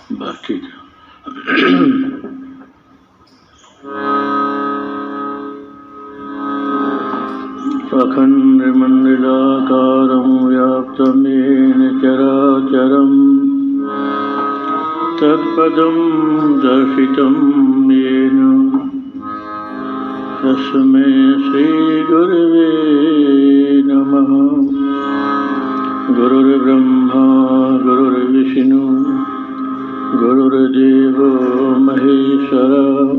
बस ठीक है। अखण्डमण्डलाकारं व्याप्तं येन चराचरं तत्पदं दर्शितं येन तस्मै श्रीगुरवे नमः। गुरुर्ब्रह्मा गुरुर्विष्णु गुरुर्देवो महेश्वरः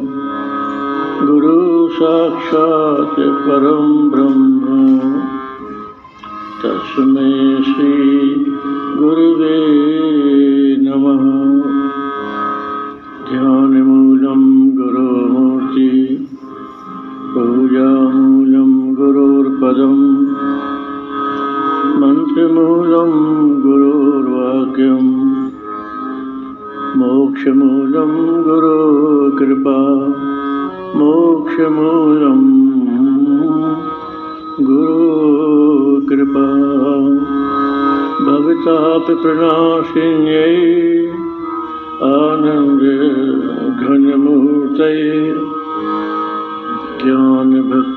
गुरु साक्षात् परं ब्रह्म तस्मै श्री गुरुवे नमः। ध्यानमूलं गुरुमूर्ति पूजामूलं गुरुर्पदं मन्त्रमूलं गुरुर्वाक्यं मोक्षमूलं गुरुकृपा मोक्षमूलं गुरुकृपा। भवतापप्रणाशिन्यै आनन्दघनमूर्तये ज्ञानभक्तिप्रदायिन्यै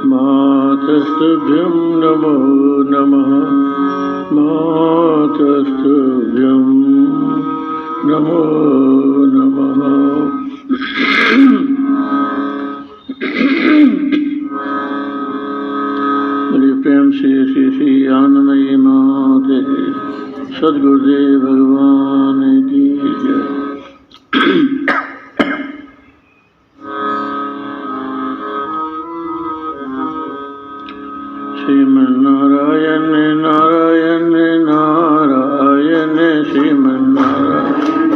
मातस्तुभ्यं नमो नमः। मातस्तुभ्यं नमो नमः। बड़े प्रेम से श्री आनंदमयी माते सद्गुरुदेव भगवान की जय। श्रीमन्नारायण नारायण नारायण श्रीमन्नारायण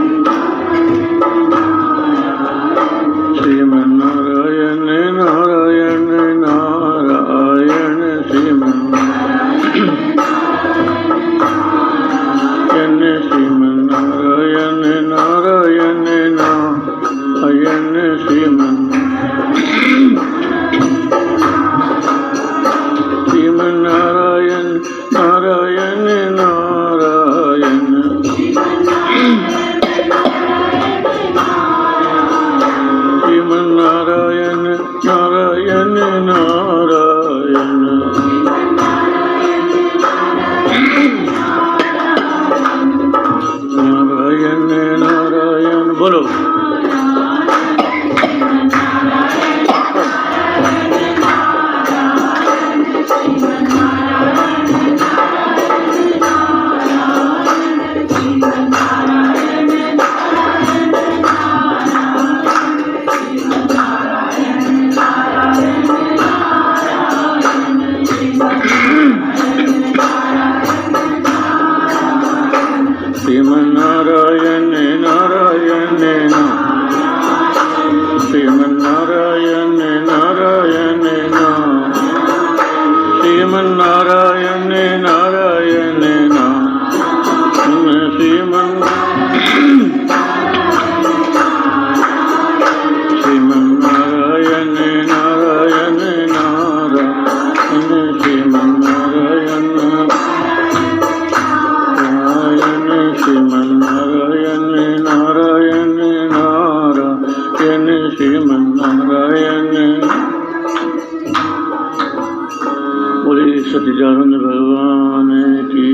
श्रीमन्नारायण नारायण नारायण श्रीमन्नारायण श्रीमन्नारायण नारायण नारायण श्रीमन्नारायण नारायण नारायण श्रीमन्नारायण नारायण नारायण नारायण नारायण बोलो। श्रीमन्नारायण नारायण श्रीमन्नारायण नारायण श्रीमन्नारायण नारायण श्रीमन्नारायण नारायण नारायण श्रीमन्नारायण श्रीमन्नारायण नारायण नारायण श्रीमन्नारायण। बोले सच्चिदानंद भगवान की।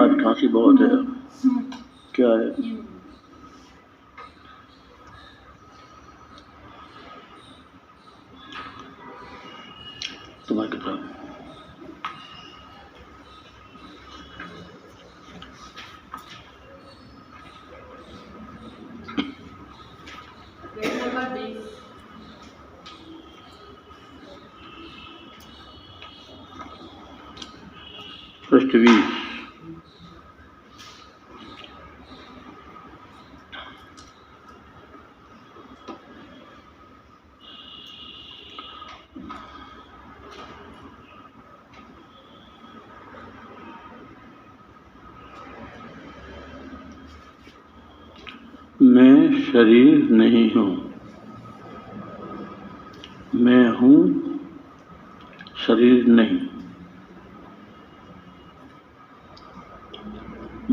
आज खांसी बहुत है, क्या है? तुम्हारे कितना पृष्ठ 20। मैं शरीर नहीं हूँ, मैं हूँ शरीर नहीं।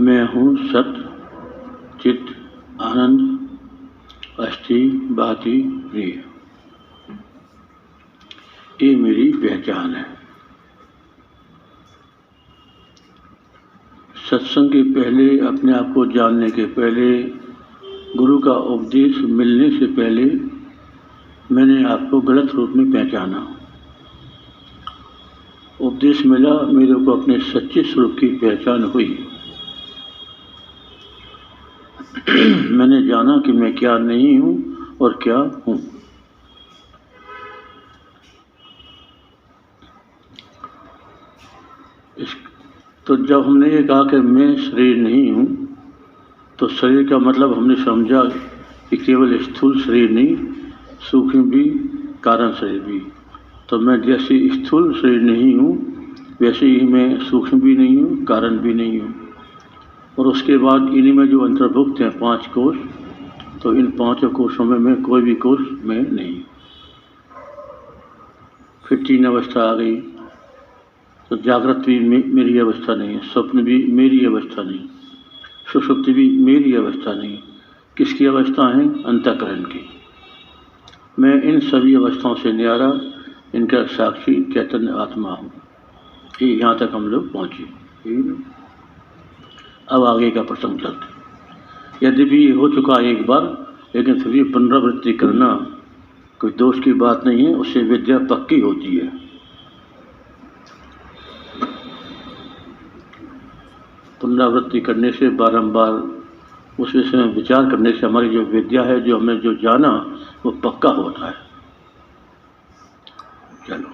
मैं हूँ सत चित आनंद अस्थि भाति प्रिय। ये मेरी पहचान है। सत्संग के पहले, अपने आप को जानने के पहले, गुरु का उपदेश मिलने से पहले मैंने आपको गलत रूप में पहचाना। उपदेश मिला, मेरे को अपने सच्चे स्वरूप की पहचान हुई। मैंने जाना कि मैं क्या नहीं हूँ और क्या हूँ। तो जब हमने ये कहा कि मैं शरीर नहीं हूँ, तो शरीर का मतलब हमने समझा कि केवल स्थूल शरीर नहीं, सूक्ष्म भी, कारण शरीर भी। तो मैं जैसे स्थूल शरीर नहीं हूँ, वैसे ही मैं सूक्ष्म भी नहीं हूँ, कारण भी नहीं हूँ। और उसके बाद इन्हीं में जो अंतर्भुक्त हैं 5 कोष, तो इन 5 कोषों में मैं कोई भी कोष में नहीं। फिर 3 अवस्था आ गई। तो जागृत भी मेरी अवस्था नहीं है, स्वप्न भी मेरी अवस्था नहीं, सुषुप्ति भी मेरी अवस्था नहीं। किसकी अवस्था है? अंतःकरण की। मैं इन सभी अवस्थाओं से न्यारा, इनका साक्षी चैतन्य आत्मा हूँ। यहाँ तक हम लोग पहुँचे। अब आगे का प्रसंग चलते। यद्यपि हो चुका एक बार, लेकिन फिर भी पुनरावृत्ति करना कोई दोष की बात नहीं है, उससे विद्या पक्की होती है। पुनरावृत्ति करने से, बारंबार उस विषय में विचार करने से हमारी जो विद्या है, जो हमने जो जाना, वो पक्का होता है। चलो।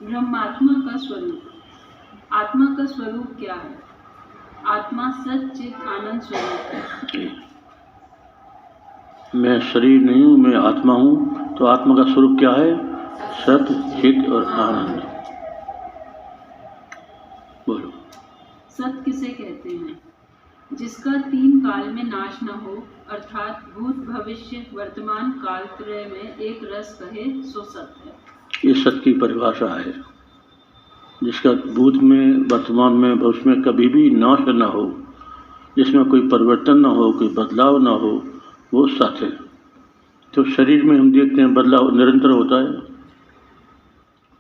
ब्रह्मात्मा का स्वरूप। आत्मा का स्वरूप क्या है? आत्मा सच्चित आनंद स्वरूप है। मैं शरीर नहीं हूँ, मैं आत्मा हूँ। तो आत्मा का स्वरूप क्या है? सत, चित और आनंद। बोलो। सत किसे कहते हैं? जिसका 3 काल में नाश न हो, अर्थात भूत भविष्य वर्तमान काल त्रय में एक रस कहे, सो सत है। ये सत की परिभाषा है। जिसका भूत में, वर्तमान में, भविष्य में कभी भी नाश न हो, जिसमें कोई परिवर्तन न हो, कोई बदलाव न हो, वो सत है। तो शरीर में हम देखते हैं बदलाव निरंतर होता है।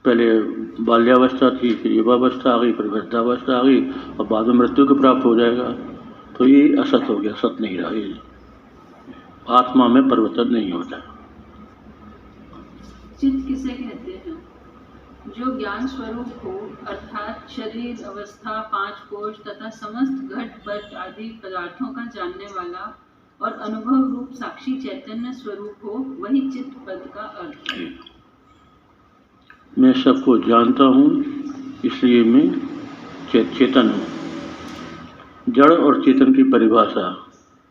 पहले बाल्यावस्था थी, फिर युवावस्था आ गई, फिर वृद्धावस्था आ गई, और बाद में मृत्यु को प्राप्त हो जाएगा। तो ये असत हो गया, सत नहीं रहा। ये आत्मा में परिवर्तन नहीं होता। चित्त किसे कहते हैं? जो ज्ञान स्वरूप हो, अर्थात शरीर, अवस्था, 5 कोष तथा समस्त घट पट आदि पदार्थों का जानने वाला और अनुभव रूप साक्षी चैतन्य स्वरूप हो, वही चित्त पद का अर्थ है। मैं सबको जानता हूँ, इसलिए मैं चेतन हूँ। जड़ और चेतन की परिभाषा।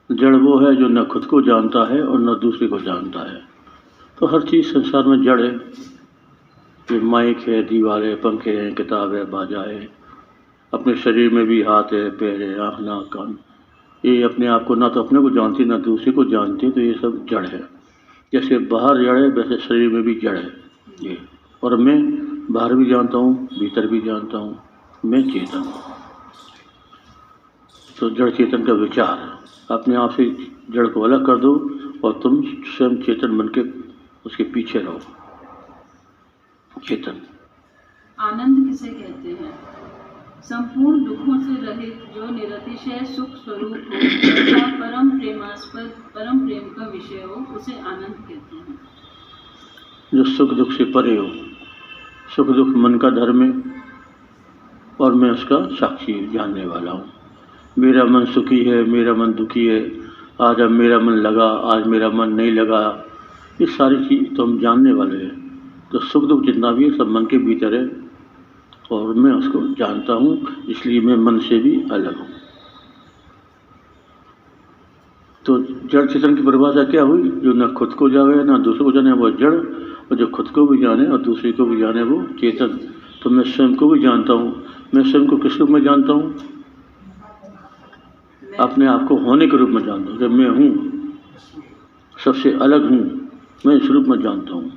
जड़ वो है जो न खुद को जानता है और न दूसरे को जानता है। तो हर चीज़ संसार में जड़ है। ये माइक है, दीवार है, पंखे हैं, किताब है, बाजा है। अपने शरीर में भी हाथ है, पैर है, आँख, नाक, कान। ये अपने आप को ना तो अपने को जानती, ना दूसरे को जानती। तो ये सब जड़ है। जैसे बाहर जड़ है, वैसे शरीर में भी जड़ है ये। और मैं बाहर भी जानता हूँ, भीतर भी जानता हूँ। मैं चेतन हूँ। तो जड़ चेतन का विचार, अपने आप से जड़ को अलग कर दो और तुम स्वयं चेतन बन के उसके पीछे रहो। चेतन। आनंद किसे कहते हैं? संपूर्ण दुखों से रहित, जो निरतिशय सुख स्वरूप हो तथा परम प्रेमास्पद, परम प्रेम का विषय हो, उसे आनंद कहते हैं। जो सुख दुख से परे हो। सुख दुख मन का धर्म है और मैं उसका साक्षी जानने वाला हूँ। मेरा मन सुखी है, मेरा मन दुखी है। आज अब मेरा मन लगा, आज मेरा मन नहीं लगा। ये सारी चीज़ तो हम जानने वाले हैं। तो सुख दुख जितना भी है सब मन के भीतर है और मैं उसको जानता हूँ, इसलिए मैं मन से भी अलग हूँ। तो जड़ चेतन की परिभाषा क्या हुई? जो न खुद को जाने ना दूसरे को जाने, वो जड़। और जो खुद को भी जाने और दूसरे को भी जाने, वो चेतन। तो मैं स्वयं को भी जानता हूँ। मैं स्वयं को किस रूप में जानता हूँ? अपने आप को होने के रूप में जानता हूँ। जब मैं हूँ, सबसे अलग हूँ, मैं इस रूप में जानता हूँ।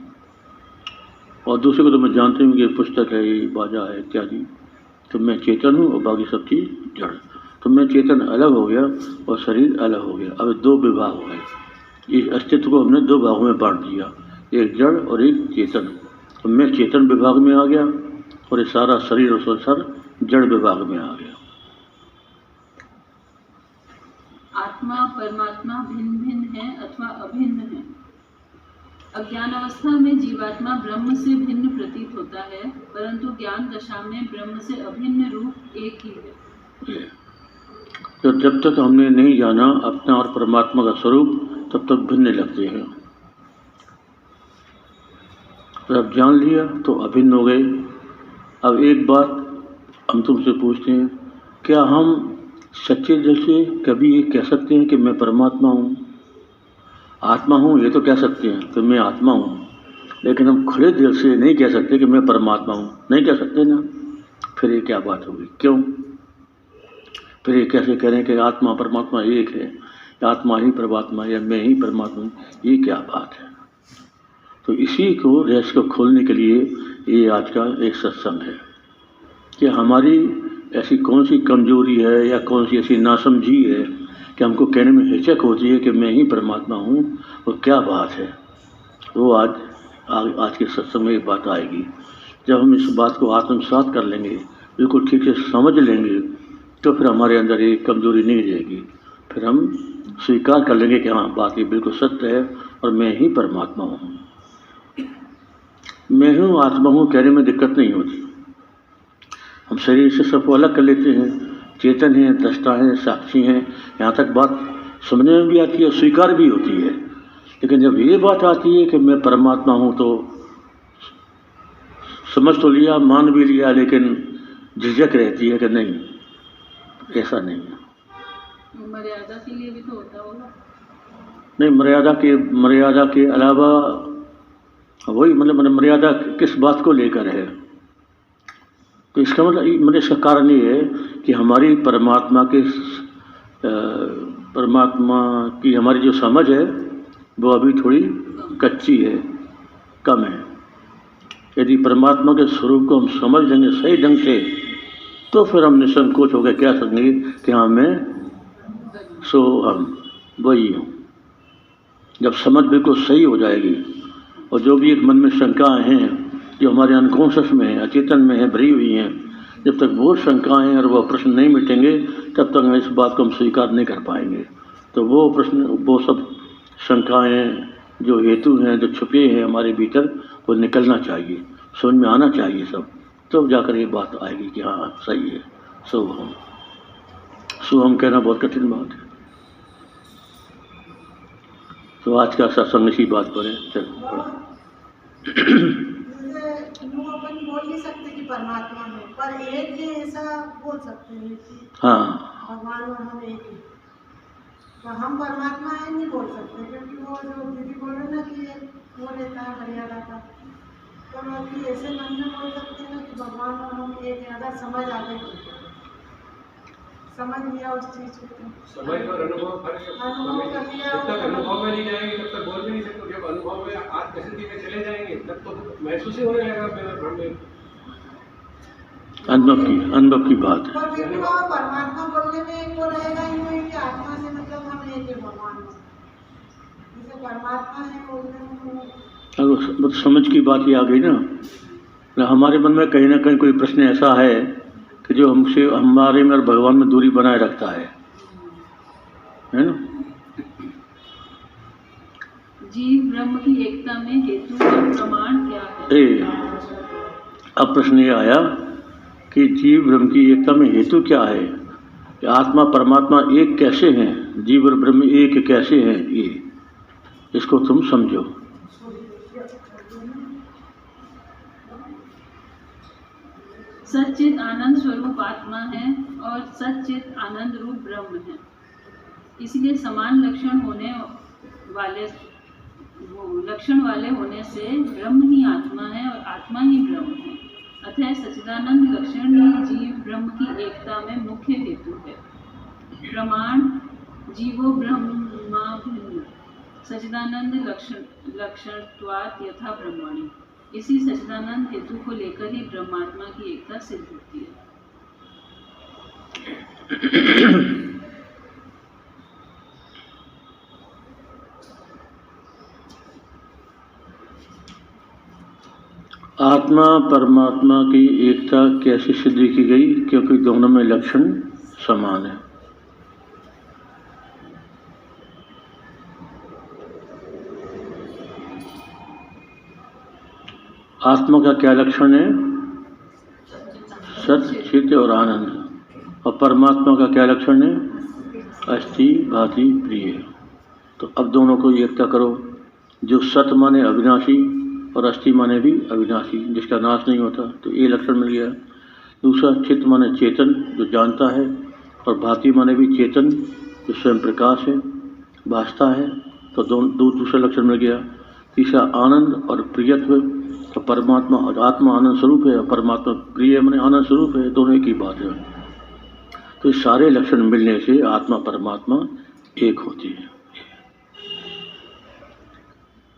और दूसरे को तो मैं जानता हूँ कि पुस्तक है, बाजा है, इत्यादि। तो मैं चेतन हूँ और बाकी सब चीज़ जड़। तो मैं चेतन अलग हो गया और शरीर अलग हो गया। अब दो विभाग हो गए। इस अस्तित्व को हमने दो भागों में बांट दिया, एक जड़ और एक चेतन। तो मैं चेतन विभाग में आ गया और ये सारा शरीर और संसार जड़ विभाग में आ गया। आत्मा परमात्मा भिन्न भिन्न है अथवा अभिन्न है। अज्ञान अवस्था में जीवात्मा ब्रह्म से भिन्न प्रतीत होता है, परंतु ज्ञान दशा में ब्रह्म से अभिन्न रूप एक ही है। तो जब तक हमने नहीं जाना अपना और परमात्मा का स्वरूप, तब तक भिन्न लगते हैं। जब जान लिया तो अभिन्न हो गए। अब एक बात हम तुमसे पूछते हैं, क्या हम सच्चे दिल से कभी ये कह सकते हैं कि मैं परमात्मा हूँ, आत्मा हूँ? ये तो कह सकते हैं कि मैं आत्मा हूँ, लेकिन हम खुले दिल से नहीं कह सकते कि मैं परमात्मा हूँ। नहीं कह सकते ना, फिर ये क्या बात होगी? क्यों? फिर ये कैसे कह रहे हैं कि आत्मा परमात्मा एक है, आत्मा ही परमात्मा या मैं ही परमात्मा हूँ? ये क्या बात है? तो इसी को रहस्य को खोलने के लिए ये आज का एक सत्संग है कि हमारी ऐसी कौन सी कमजोरी है या कौन सी ऐसी नासमझी है कि हमको कहने में हिचक होती है कि मैं ही परमात्मा हूँ, और क्या बात है। वो आज के सत्संग में ये बात आएगी। जब हम इस बात को आत्मसात कर लेंगे, बिल्कुल ठीक से समझ लेंगे, तो फिर हमारे अंदर ये कमजोरी नहीं रहेगी। फिर हम स्वीकार कर लेंगे कि हाँ, बात ये बिल्कुल सत्य है और मैं ही परमात्मा हूँ। मैं हूँ आत्मा हूँ कहने में दिक्कत नहीं होती। हम शरीर से सबको अलग कर लेते हैं, चेतन हैं, दृष्टा हैं, साक्षी हैं, यहाँ तक बात समझने में भी आती है, स्वीकार भी होती है। लेकिन जब ये बात आती है कि मैं परमात्मा हूँ, तो समझ तो लिया, मान भी लिया, लेकिन झिझक रहती है कि नहीं, ऐसा नहीं है। मर्यादा के लिए भी तो होता होगा। नहीं, मर्यादा के अलावा वही मतलब मर्यादा किस बात को लेकर है? तो इसका मतलब इसका कारण ये है कि हमारी परमात्मा की हमारी जो समझ है वो अभी थोड़ी कच्ची है, कम है। यदि परमात्मा के स्वरूप को हम समझ लेंगे सही ढंग से, तो फिर हम निसंकोच होकर कह सकेंगे कि हाँ, मैं सो हम वही हूँ। जब समझ बिल्कुल सही हो जाएगी और जो भी एक मन में शंकाएँ हैं जो हमारे अनकॉन्शियस में है, अचेतन में है, भरी हुई हैं, जब तक वो शंकाएँ और वो प्रश्न नहीं मिटेंगे, तब तक इस बात को हम स्वीकार नहीं कर पाएंगे। तो वो सब शंकाएँ जो हेतु हैं, जो छुपे हैं हमारे भीतर, वो निकलना चाहिए, समझ में आना चाहिए सब, तब जाकर ये बात आएगी कि हाँ, सही है। सोहम कहना बहुत कठिन बात है। तो आज का सत्संग इसी बात पर है। चलो अपन बोल नहीं सकते कि परमात्मा है, पर एक ही ऐसा बोल सकते हैं कि हाँ, भगवान और हम एक ही। तो हम परमात्मा है नहीं बोल सकते, क्योंकि वो जो दीदी बोल रहे ना कि वो रहता है मर्यादा का, तो हम ऐसे मन में बोल सकते हैं ना कि भगवान और हम एक है। अगर समझ आ गई, समझ लिया उस चीज को, समझ और अनुभव कर लिया। जब तक अनुभव में नहीं जाएंगे तब तक बोल भी नहीं सकते। जब अनुभव में आज कैसे में चले जाएंगे तब तो महसूस ही होने लगेगा मेरा ब्रह्म में। अनुभव की बात है। पर फिर भी वो परमात्मा बोलने में वो रहेगा ही नहीं कि आत्मा से मतलब हम एक है भगवान में। जैसे परमात्मा है बोलने में अगर समझ की बात ही आ गई ना, हमारे मन में कहीं ना कहीं कोई प्रश्न ऐसा है कि जो हमसे हमारे में और भगवान में दूरी बनाए रखता है ना? जीव ब्रह्म की एकता में हेतु और प्रमाण क्या है? अब प्रश्न ये आया कि जीव ब्रह्म की एकता में हेतु क्या है, कि आत्मा परमात्मा एक कैसे हैं, जीव और ब्रह्म एक कैसे हैं, ये इसको तुम समझो। सच्चित आनंद स्वरूप आत्मा है और सच्चित आनंद रूप ब्रह्म है। इसलिए समान लक्षण वाले होने से ब्रह्म ही आत्मा है और आत्मा ही ब्रह्म है। अतः सच्चिदानंद लक्षण ही जीव ब्रह्म की एकता में मुख्य हेतु है। प्रमाण जीवो ब्रह्मा भिन्न सच्चिदानंद लक्षणत्वात् यथा ब्रह्मणि। इसी सच्चिदानंद हेतु को लेकर ही ब्रह्मात्मा की एकता सिद्ध होती है। आत्मा परमात्मा की एकता कैसे सिद्धि की गई? क्योंकि दोनों में लक्षण समान है। आत्मा का क्या लक्षण है? सत्य, चित्त और आनंद। और परमात्मा का क्या लक्षण है? अस्थि, भाति, प्रिय। तो अब दोनों को एकता करो। जो सत्य माने अविनाशी और अस्थि माने भी अविनाशी, जिसका नाश नहीं होता, तो ये लक्षण मिल गया। दूसरा चित्त माने चेतन, जो जानता है, और भाति माने भी चेतन, जो स्वयं प्रकाश है, भासता है, तो दूसरा लक्षण मिल गया। तीसरा आनंद और प्रियत्व, तो परमात्मा और आत्मा आनंद स्वरूप है और परमात्मा प्रिय माने आनंद स्वरूप है, दोनों एक ही बात है। तो ये सारे लक्षण मिलने से आत्मा परमात्मा एक होती है।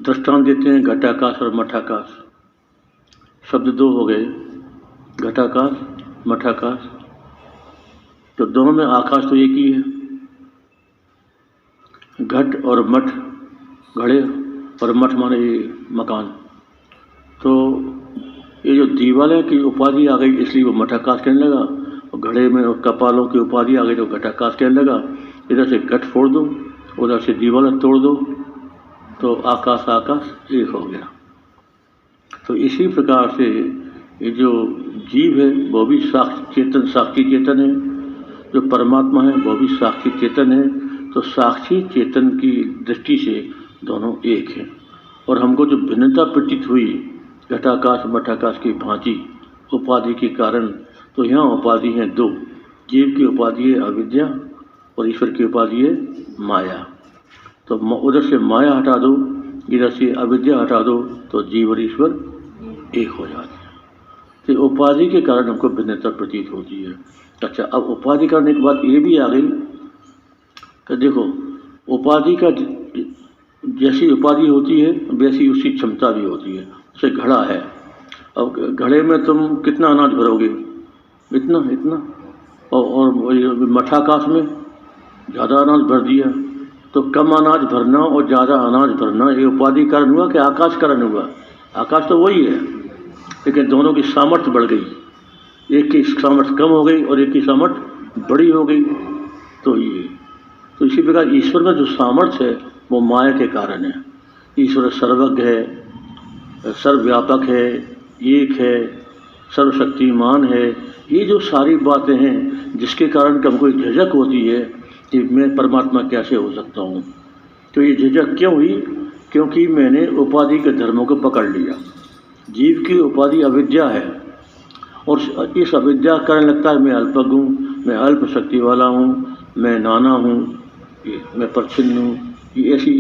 दृष्टांत देते हैं घटाकाश और मठाकाश। शब्द दो हो गए, घटाकाश, मठाकाश। तो दोनों में आकाश तो एक ही है। घट और मठ, घड़े और मठ माने ये मकान। तो ये जो दीवालें की उपाधि आ गई इसलिए वो मठाकाश कहने लगा, और घड़े में कपालों की उपाधि आ गई तो घटाकाश कहने लगा। इधर से घट फोड़ दो, उधर से दीवालें तोड़ दो, तो आकाश आकाश एक हो गया। तो इसी प्रकार से ये जो जीव है वो भी साक्षी चेतन है, जो परमात्मा है वो भी साक्षी चेतन है। तो साक्षी चेतन की दृष्टि से दोनों एक हैं। और हमको जो भिन्नता प्रतीत हुई घटाकाश मठाकाश की भांति उपाधि के कारण, तो यहाँ उपाधि हैं दो। जीव की उपाधि है अविद्या और ईश्वर की उपाधि है माया। तो उधर से माया हटा दो, इधर से अविद्या हटा दो, तो जीव और ईश्वर एक हो जाते हैं। तो उपाधि के कारण हमको भिन्नता प्रतीत होती है। अच्छा, अब उपाधि करने के बाद ये भी आ गई कि देखो उपाधि का जैसी उपाधि होती है वैसी उसकी क्षमता भी होती है। जैसे घड़ा है, अब घड़े में तुम कितना अनाज भरोगे? इतना इतना। और मठाकाश में ज़्यादा अनाज भर दिया, तो कम अनाज भरना और ज़्यादा अनाज भरना ये उपाधि कारण हुआ कि आकाश कारण हुआ? आकाश तो वही है, लेकिन दोनों की सामर्थ्य बढ़ गई। एक की सामर्थ्य कम हो गई और एक की सामर्थ्य बड़ी हो गई। तो तो इसी प्रकार ईश्वर में जो सामर्थ्य है वो माया के कारण है। ईश्वर सर्वज्ञ है, सर्वव्यापक है, एक है, सर्वशक्तिमान है। ये जो सारी बातें हैं जिसके कारण हमको झिझक होती है कि मैं परमात्मा कैसे हो सकता हूँ। तो ये झिझक क्यों हुई? क्योंकि मैंने उपाधि के धर्मों को पकड़ लिया। जीव की उपाधि अविद्या है, और इस अविद्या का कारण लगता है मैं अल्पज्ञ हूँ, मैं अल्प शक्ति वाला हूँ, मैं नाना हूँ, मैं परछिन्न हूँ, ये ऐसी।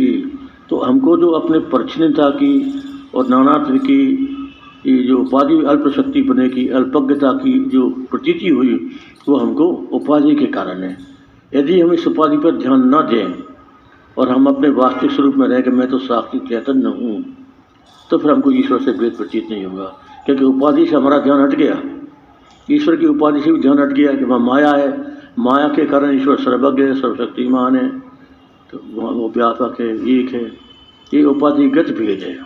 तो हमको जो अपने परछिन्नता की और नानात्व की ये जो उपाधि अल्प शक्ति बने की अल्पज्ञता की जो प्रतीति हुई वो हमको उपाधि के कारण है। यदि हम इस उपाधि पर ध्यान न दें और हम अपने वास्तविक स्वरूप में रहें कि मैं तो साक्षी चैतन्य हूँ, तो फिर हमको ईश्वर से भेद प्रतीत नहीं होगा। क्योंकि उपाधि से हमारा ध्यान हट गया, ईश्वर की उपाधि से भी ध्यान हट गया कि वह माया है। माया के कारण ईश्वर सर्वज्ञ है, सर्वशक्तिमान है, तो वो व्यापक है, एक है। ये उपाधिगत भेद है।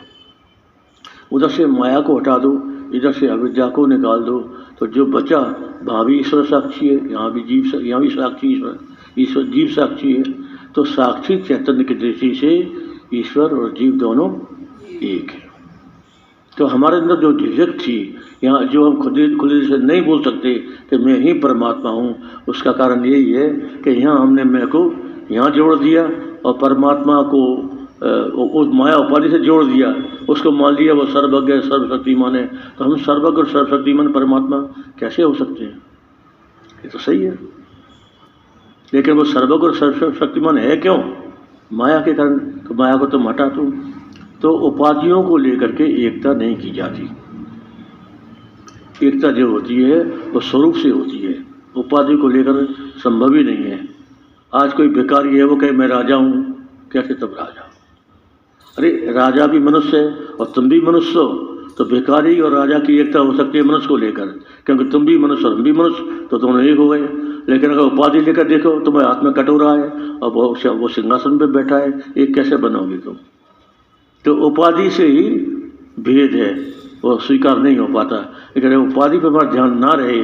उधर से माया को हटा दो, इधर से अविद्या को निकाल दो, तो जो बचा वहाँ भी ईश्वर साक्षी है, यहाँ भी जीव, यहाँ भी साक्षी ईश्वर जीव साक्षी है। तो साक्षी चैतन्य की दृष्टि से ईश्वर और जीव दोनों एक है। तो हमारे अंदर जो झिझक थी, यहाँ जो हम खुद से नहीं बोल सकते कि मैं ही परमात्मा हूँ, उसका कारण यही है कि यहाँ हमने मैं को यहाँ जोड़ दिया और परमात्मा को उस माया उपाधि से जोड़ दिया, उसको मान लिया वो सर्वज्ञ सर्वशक्तिमान है। तो हम सर्वज्ञ और सर्वशक्तिमान परमात्मा कैसे हो सकते हैं? ये तो सही है, लेकिन वो सर्वज्ञ और सर्वशक्तिमान है क्यों? माया के कारण। तो माया को तुम हटा दो, तो उपाधियों को लेकर के एकता नहीं की जाती। एकता जो होती है वो स्वरूप से होती है, उपाधि को लेकर संभव ही नहीं है। आज कोई भिखारी है, वो कहे मैं राजा हूँ, कैसे तब राजा? अरे राजा भी मनुष्य है और तुम भी मनुष्य हो, तो भिखारी और राजा की एकता हो सकती है मनुष्य को लेकर, क्योंकि तुम भी मनुष्य और हम भी मनुष्य, तो दोनों एक हो गए। लेकिन अगर उपाधि लेकर देखो, तुम्हारे हाथ में कटोरा है और वो सिंहासन पे बैठा है, एक कैसे बनोगे तुम? तो उपाधि से ही भेद है, वो स्वीकार नहीं हो पाता। लेकिन उपाधि पर हमारा ध्यान ना रहे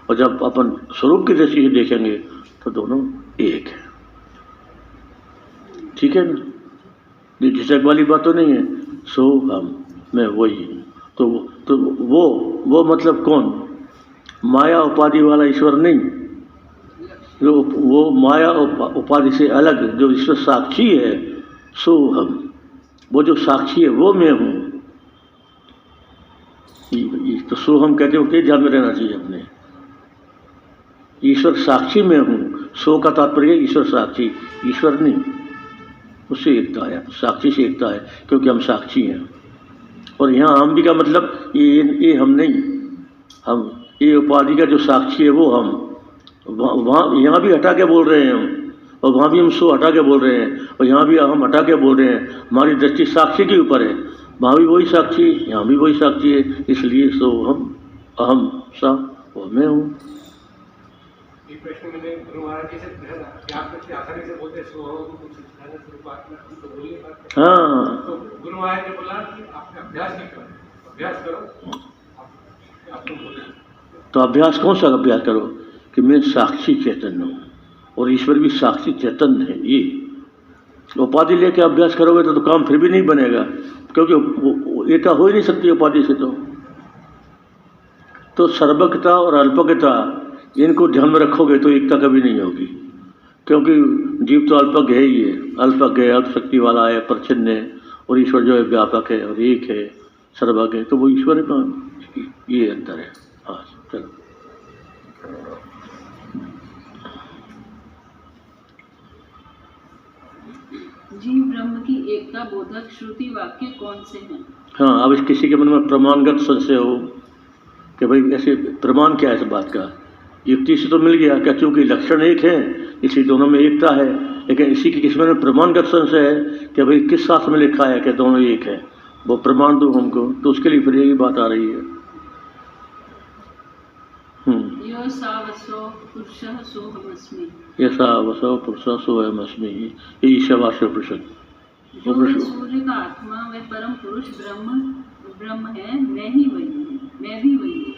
और जब अपन स्वरूप की दृष्टि से देखेंगे तो दोनों एक है। ठीक है ना? ये झिझक वाली बात तो नहीं है। सो हम, मैं वही हूँ। तो वो मतलब कौन? माया उपाधि वाला ईश्वर नहीं, जो वो माया उपाधि से अलग जो ईश्वर साक्षी है, सो हम। वो जो साक्षी है वो मैं हूँ। तो सो हम कहते हो कि ध्यान में रहना चाहिए अपने। ईश्वर साक्षी में हूँ, सो का तात्पर्य ईश्वर साक्षी, ईश्वर नहीं। उससे एकता है, साक्षी से एकता है, क्योंकि हम साक्षी हैं। और यहाँ हम भी का मतलब ये हम नहीं, हम ये उपाधि का जो साक्षी है वो हम। वहाँ यहाँ भी हटा के बोल रहे हैं हम, और वहाँ भी हम सो हटा के बोल रहे हैं, और यहाँ भी हम हटा के बोल रहे हैं। हमारी दृष्टि साक्षी के ऊपर है, वहाँ भी वही साक्षी, यहाँ भी वही साक्षी है। इसलिए सो हम, अहम सा वो मैं हूँ। ये प्रश्न मैंने गुरु महाराज जी से पूछा था कि आप इतनी आसानी से बोलते सो हो, कुछ तो बोल नहीं पाते। हाँ, तो गुरु महाराज ने बोला कि आपने अभ्यास नहीं करो, अभ्यास करो, आपको बोले। तो अभ्यास कौन सा अभ्यास करो? कि मैं साक्षी चैतन्य हूँ और ईश्वर भी साक्षी चैतन्य है। ये उपाधि लेके अभ्यास करोगे तो काम फिर भी नहीं बनेगा, क्योंकि एकता हो ही नहीं सकती उपाधि से। तो सर्वज्ञता और अल्पज्ञता, इनको ध्यान में रखोगे तो एकता कभी नहीं होगी, क्योंकि जीव तो अल्पज्ञ है ही है, अल्पज्ञ है, अल्प शक्ति वाला है, परिच्छिन्न है, और ईश्वर जो है व्यापक है और एक है, सर्वज्ञ। तो वो ईश्वर का ये अंतर है। हाँ चलो। जीव ब्रह्म की एकता बोधक श्रुति वाक्य कौन से हैं? हाँ, अब इस किसी के मन में प्रमाणगत संशय हो कि भाई ऐसे प्रमाण क्या है इस बात का, युक्ति से तो मिल गया क्या, क्योंकि लक्षण एक है इसी दोनों में एकता है। लेकिन इसी की किसी में प्रमाणगत संशय है कि भाई किस शास्त्र में लिखा है कि दोनों एक है, वो प्रमाण दो हमको। तो उसके लिए फिर यही बात आ रही है। यो सावसो पुरुषः सोऽहमस्मि, यथा वसो पुरुषः सोऽहमस्मि, ये ईशावास्य उपनिषद। जो सूर्य का आत्मा व परम पुरुष ब्रह्म है, मैं ही वही हूँ, मैं भी वही हूँ।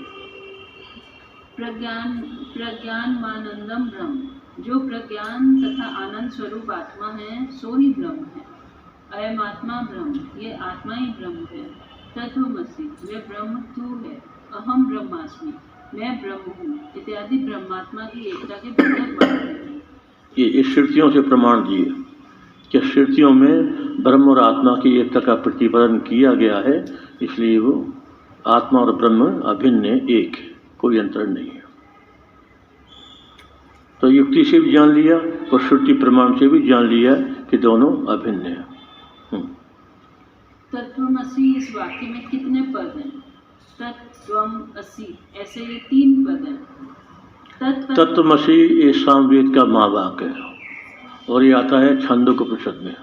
प्रज्ञानमानंदम ब्रह्म, जो प्रज्ञान तथा आनंद स्वरूप आत्मा है सो ही ब्रह्म है। अयम आत्मा ब्रह्म, ये आत्मा ही ब्रह्म है। तत्वमसि, वे ब्रह्म तू है। अहम ब्रह्मास्मि, मैं ब्रह्म हूँ, इत्यादि ब्रह्मात्मा की एकता के बोधक वाक्य हैं। ये श्रुतियों से प्रमाण दिए कि श्रुतियों में ब्रह्म और आत्मा की एकता का प्रतिपादन किया गया है, इसलिए वो आत्मा और ब्रह्म अभिन्न एक है, कोई अंतर नहीं है। तो युक्ति से भी जान लिया और श्रुति प्रमाण से भी जान लिया कि दोनों अभिन्न है। तत्वमसि इस वाक्य में कितने पद हैं? तत्वम असि, ऐसे ये 3 पद हैं। तत्वमसि ये सामवेद का महावाक्य है, और ये आता है छांदोग्योपनिषद में।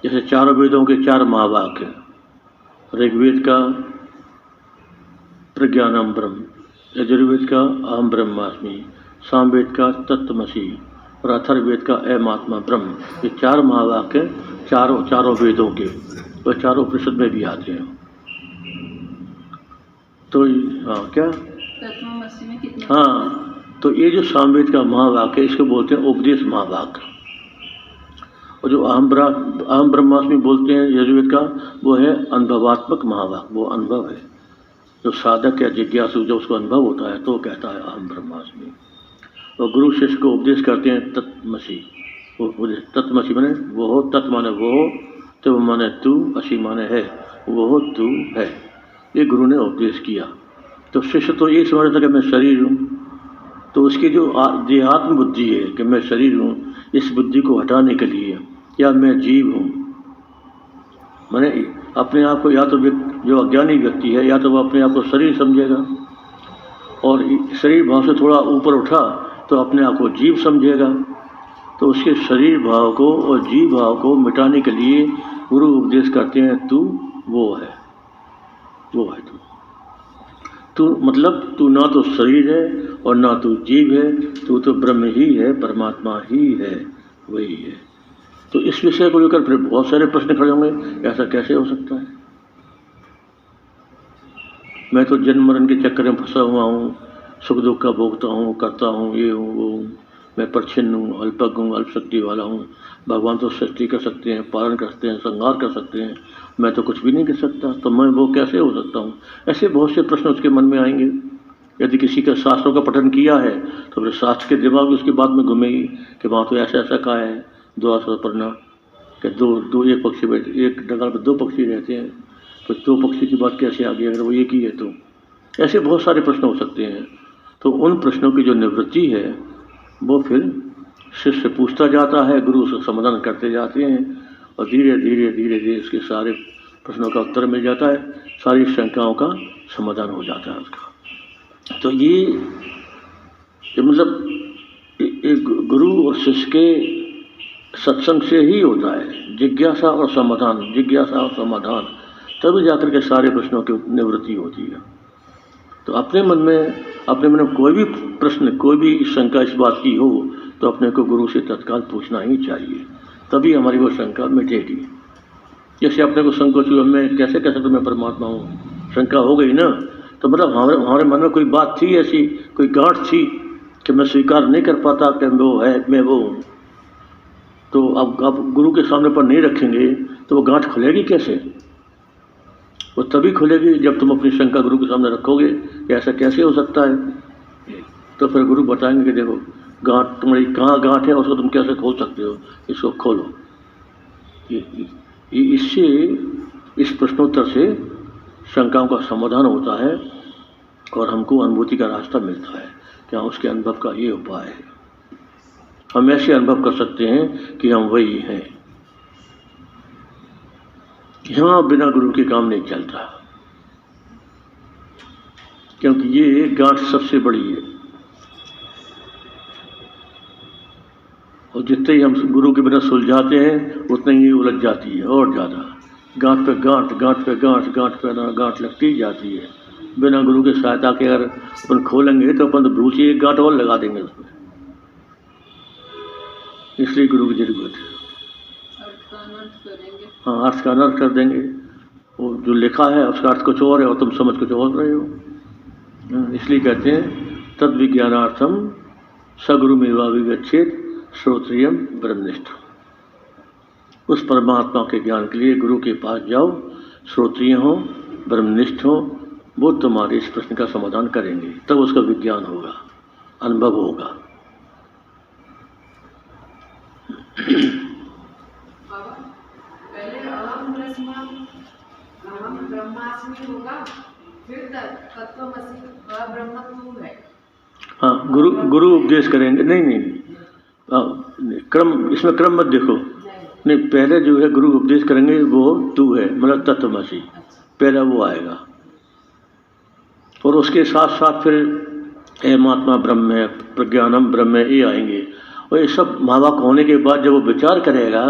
जैसे चारों वेदों के 4 महावाक्य हैं। ऋग्वेद का प्रज्ञानम ब्रह्म, यजुर्वेद का अहम ब्रह्मास्मि, सामवेद का तत्वमसि और अथर्ववेद का अयमात्मा ब्रह्म। ये 4 महावाक्य चारों वेदों के और चारों उपनिषद में भी आते हैं। तो हाँ क्या, तत्वमसि में कितने? हाँ, तो ये जो सामवेद का महावाक्य इसको बोलते हैं उपदेश महावाक्य, और जो अहम ब्रह्मास्मि बोलते हैं यजुर्वेद का, वो है अनुभवात्मक महावाक्य। वो अनुभव है, जो साधक या जिज्ञासु जो उसको अनुभव होता है तो कहता है अहम ब्रह्मास्मि। और गुरु शिष्य को उपदेश करते हैं तत्वमसि। तत्वमसि माने वो हो, तत् माने वो हो, तो माने तू, असी माने है, वो हो तू है। ये गुरु ने उपदेश किया। तो शिष्य तो ये समझता कि मैं शरीर हूँ, तो उसकी जो देहात्म बुद्धि है कि मैं शरीर हूँ, इस बुद्धि को हटाने के लिए, या मैं जीव हूँ, माने अपने आप को, या तो जो अज्ञानी व्यक्ति है या तो वो अपने आप को शरीर समझेगा, और शरीर भाव से थोड़ा ऊपर उठा तो अपने आप को जीव समझेगा। तो उसके शरीर भाव को और जीव भाव को मिटाने के लिए गुरु उपदेश करते हैं तू वो है। वो है तू मतलब तू ना तो शरीर है और ना तू जीव है, तू तो ब्रह्म ही है, परमात्मा ही है, वही है। तो इस विषय को लेकर फिर बहुत सारे प्रश्न खड़े होंगे, ऐसा कैसे हो सकता है? मैं तो जन्म मरण के चक्कर में फंसा हुआ हूँ, सुख दुख का भोगता हूँ, करता हूँ, ये हूँ वो हूँ, मैं परछिन्न हूँ, अल्पज्ञ हूँ, अल्पशक्ति वाला हूँ। भगवान तो सृष्टि कर सकते हैं, पालन कर सकते हैं, संहार कर सकते हैं, मैं तो कुछ भी नहीं कर सकता, तो मैं वो कैसे हो सकता हूँ? ऐसे बहुत से प्रश्न उसके मन में आएंगे। यदि किसी का शास्त्रों का पठन किया है तो फिर शास्त्र के दिमाग में उसकी बात में घूमेगी कि वहाँ तो ऐसा ऐसा कहा है, दो आश्रय पढ़ना कि दो एक पक्षी बैठे, एक डगाल पर दो पक्षी रहते हैं, तो दो पक्षी की बात कैसे आ गई अगर वो एक ही है? तो ऐसे बहुत सारे प्रश्न हो सकते हैं। तो उन प्रश्नों की जो निवृत्ति है वो फिर शिष्य पूछता जाता है, गुरु उसका समाधान करते जाते हैं, और धीरे धीरे धीरे धीरे उसके सारे प्रश्नों का उत्तर मिल जाता है, सारी शंकाओं का समाधान हो जाता है उसका। तो ये मतलब एक गुरु और शिष्य के सत्संग से ही होता है, जिज्ञासा और समाधान, जिज्ञासा और समाधान, तभी जाकर के सारे प्रश्नों की निवृत्ति होती है। तो अपने मन में कोई भी प्रश्न, कोई भी शंका इस बात की हो तो अपने को गुरु से तत्काल पूछना ही चाहिए, तभी हमारी वो शंका मिटेगी। जैसे अपने को संकोच हुआ, मैं कैसे कह सकता मैं परमात्मा हूँ, शंका हो गई ना, तो मतलब हमारे मन में कोई बात थी, ऐसी कोई गांठ थी कि मैं स्वीकार नहीं कर पाता कि वो है, मैं वो हूँ। तो अब आप गुरु के सामने पर नहीं रखेंगे तो वो गांठ खुलेगी कैसे? वो तभी खुलेगी जब तुम अपनी शंका गुरु के सामने रखोगे कि ऐसा कैसे हो सकता है। तो फिर गुरु बताएंगे कि देखो गांठ तुम्हारी कहाँ गांठ है, उसको तुम कैसे खोल सकते हो, इसको खोलो। इससे, इस प्रश्नोत्तर से शंकाओं का समाधान होता है और हमको अनुभूति का रास्ता मिलता है कि हाँ, उसके अनुभव का ये उपाय है। हम ऐसे अनुभव कर सकते हैं कि हम वही हैं। यहाँ बिना गुरु के काम नहीं चलता, क्योंकि ये गांठ सबसे बड़ी है, और जितने ही हम गुरु के बिना सुलझाते हैं उतने ही उलझ जाती है और ज़्यादा। गांठ पे गांठ, गांठ पे गांठ, गांठ पे गांठ लगती जाती है। बिना गुरु की सहायता के अगर अपन खोलेंगे तो अपन तो दूसरी एक गांठ और लगा देंगे उसमें। इसलिए गुरु की जरूरत है। हाँ, अर्थ का अनर्थ कर देंगे। वो जो लिखा है उसका अर्थ कुछ और है और तुम समझ कुछ और रहे हो। इसलिए कहते हैं तद विज्ञानार्थम सगुरुमेवा विगच्छेत श्रोत्रियम ब्रह्मनिष्ठ। उस परमात्मा के ज्ञान के लिए गुरु के पास जाओ, श्रोत्रिय हो, ब्रह्मनिष्ठ हो, वो तुम्हारे इस प्रश्न का समाधान करेंगे, तब उसका विज्ञान होगा, अनुभव होगा। पहले अहम ब्रह्मास्मि होगा, फिर तत्त्वमसि ब्रह्म तू है। हाँ, गुरु उपदेश करेंगे। नहीं, क्रम, इसमें क्रम मत देखो। नहीं, पहले जो है गुरु उपदेश करेंगे वो तू है, मतलब तत्त्वमसि, पहला वो आएगा, और उसके साथ साथ फिर एमात्मा ब्रह्म है, प्रज्ञानम ब्रह्म है, ये आएंगे। और ये सब महावाक होने के बाद जब वो विचार करेगा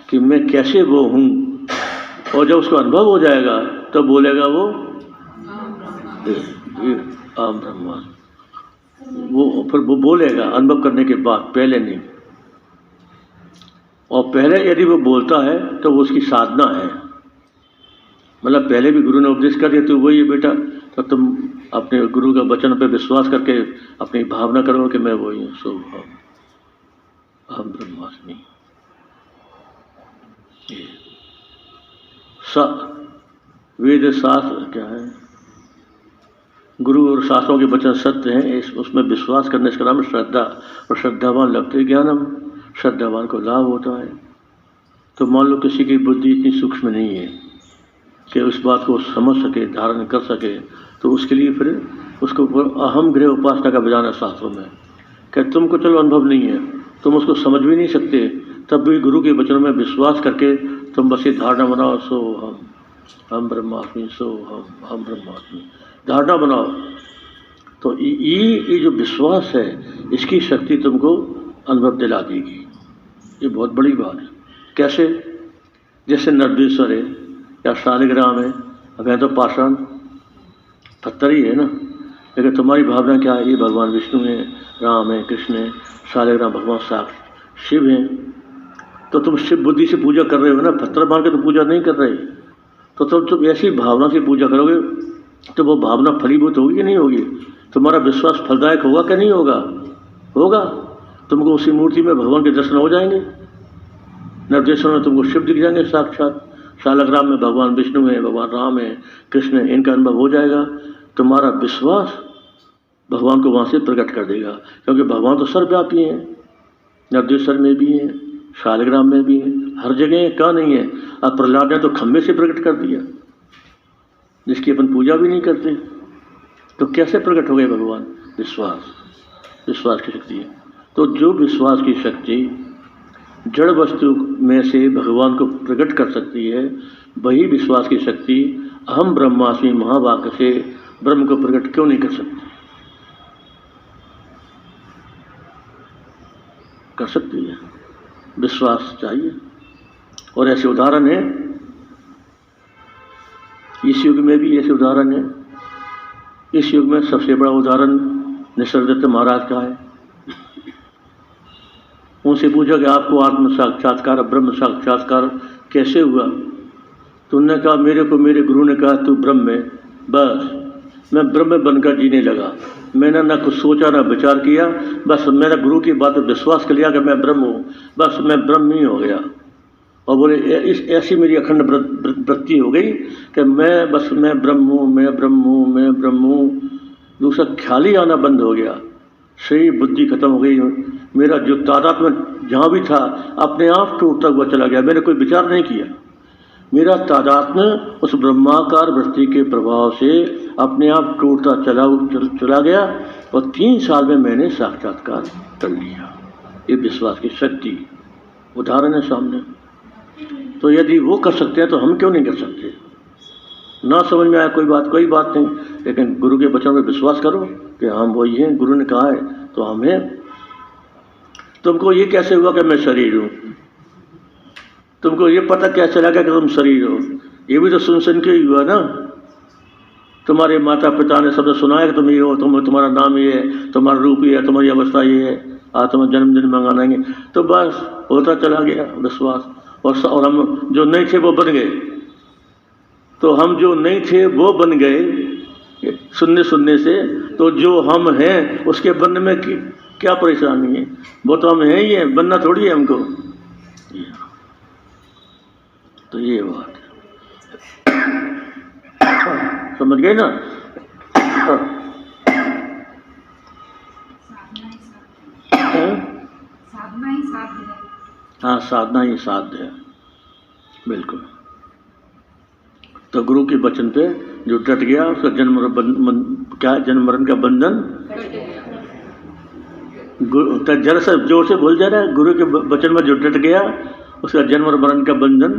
कि मैं कैसे वो हूँ, और जब उसको अनुभव हो जाएगा तब बोलेगा वो आम ब्रह्मा। वो फिर वो बोलेगा अनुभव करने के बाद, पहले नहीं। और पहले यदि वो बोलता है तो वो उसकी साधना है, मतलब पहले भी गुरु ने उपदेश कर दिया तो वही बेटा, तो तुम अपने गुरु का वचन पे विश्वास करके अपनी भावना करो कि मैं वही हूँ, सो अहम ब्रह्मास्मि। वेद शास्त्र क्या है, गुरु और शास्त्रों के वचन सत्य हैं, उसमें विश्वास करने का नाम श्रद्धा, और श्रद्धावान लभते ज्ञानम, श्रद्धावान को लाभ होता है। तो मान लो किसी की बुद्धि इतनी सूक्ष्म नहीं है कि उस बात को समझ सके, धारण कर सके, तो उसके लिए फिर उसको अहम गृह उपासना का विधान है शास्त्रों में कि तुमको चलो अनुभव नहीं है, तुम उसको समझ भी नहीं सकते, तब भी गुरु के वचनों में विश्वास करके तुम बस ये धारणा बनाओ, सो हम ब्रह्मास्मि, सो हम ब्रह्मास्मि, धारणा बनाओ। तो ये जो विश्वास है, इसकी शक्ति तुमको अनुभव दिला देगी। ये बहुत बड़ी बात है। कैसे? जैसे नर्देश्वर है या शालिग्राम है, अब है तो पाषाण, पत्थर ही है ना, लेकिन तुम्हारी भावना क्या है? ये भगवान विष्णु है, राम है, कृष्ण है, शालिग्राम भगवान साक्षात शिव हैं। तो तुम शिव बुद्धि से पूजा कर रहे हो ना, पत्थर मान के तो पूजा नहीं कर रहे। तो तुम ऐसी भावना से पूजा करोगे तो वो भावना फलीभूत होगी कि नहीं होगी? तुम्हारा विश्वास फलदायक होगा कि नहीं होगा? होगा। तुमको उसी मूर्ति में भगवान के दर्शन हो जाएंगे, निर्देशों में तुमको शिव दिख जाएंगे साक्षात, शालग्राम में भगवान विष्णु है, भगवान राम है, कृष्ण है, इनका अनुभव हो जाएगा। तुम्हारा विश्वास भगवान को वहाँ से प्रकट कर देगा, क्योंकि भगवान तो सर्वव्यापी हैं, निर्देश्वर में भी हैं, शालग्राम में भी हैं, हर जगह कहाँ नहीं है। अब प्रहलाद ने तो खम्भे से प्रकट कर दिया, जिसकी अपन पूजा भी नहीं करते, तो कैसे प्रकट हो गए भगवान? विश्वास की शक्ति है। तो जो विश्वास की शक्ति जड़ वस्तु में से भगवान को प्रकट कर सकती है, वही विश्वास की शक्ति अहम ब्रह्मास्मि महावाक्य से ब्रह्म को प्रकट क्यों नहीं कर सकती? कर सकती है, विश्वास चाहिए। और ऐसे उदाहरण है, इस युग में भी ऐसे उदाहरण है। इस युग में सबसे बड़ा उदाहरण निसर्गदत्त महाराज का है। उनसे पूछा कि आपको आत्म साक्षात्कार, ब्रह्म साक्षात्कार कैसे हुआ? तो उन्होंने कहा, मेरे को मेरे गुरु ने कहा तू ब्रह्म है, बस मैं ब्रह्म बनकर जीने लगा। मैंने ना कुछ सोचा ना विचार किया, बस मेरा गुरु की बात पर विश्वास कर लिया कि मैं ब्रह्म हूँ, बस मैं ब्रह्म ही हो गया। और बोले ऐसी मेरी अखंड वृत्ति हो गई कि मैं ब्रह्म हूँ, मैं ब्रह्म हूँ, मैं ब्रह्म हूँ। दूसरा ख्याल ही आना बंद हो गया, शरीर बुद्धि खत्म हो गई। मेरा जो तादात्म्य जहाँ भी था अपने आप टूटता हुआ चला गया, मैंने कोई विचार नहीं किया। मेरा तादात्म्य उस ब्रह्माकार वृत्ति के प्रभाव से अपने आप टूटता चला गया, और 3 साल में मैंने साक्षात्कार कर लिया। ये विश्वास की शक्ति उदाहरण है सामने। तो यदि वो कर सकते हैं तो हम क्यों नहीं कर सकते? ना समझ में आया कोई बात नहीं, लेकिन गुरु के वचन पर विश्वास करो कि हम वही हैं, गुरु ने कहा है तो हम हैं। तुमको ये कैसे हुआ कि मैं शरीर हूँ? तुमको ये पता कैसे लगा कि तुम शरीर हो? ये भी तो सुन के ही हुआ ना। तुम्हारे माता पिता ने सब सुनाया कि तुम ये हो, तुम्हारा नाम ये है, तुम्हारा रूप ये है, तुम्हारी अवस्था ये है, तुम्हारा जन्मदिन मंगाएंगे। तो बस होता चला गया विश्वास, और हम जो नहीं थे वो बन गए। तो हम जो नहीं थे वो बन गए सुनने से। तो जो हम हैं उसके बनने में क्या परेशानी है? वो तो हम हैं ही हैं, बनना थोड़ी है हमको। तो ये बात समझ गए ना? हाँ, साधना ही साध्य है, बिल्कुल। तो गुरु के वचन पे जो डट गया उसका जन्म मरण का बंधन जरा सा जोर से बोल जा रहा है, गुरु के वचन में जो डट गया उसका जन्म और मरण का बंधन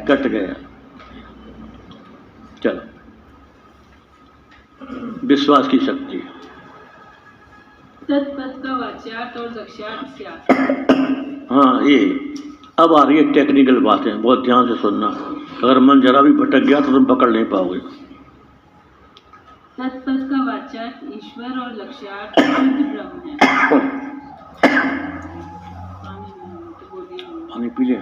कट गया। चलो, विश्वास की शक्ति। तत्पद का वाच्यार्थ और लक्ष्यार्थ क्या? हाँ, ये अब आ रही है टेक्निकल बातें, बहुत ध्यान से सुनना। अगर मन जरा भी भटक गया तो तुम पकड़ नहीं पाओगे। तत्पद का वाच्यार्थ ईश्वर और लक्ष्यार्थ शुद्ध ब्रह्म है। पानी पी ले।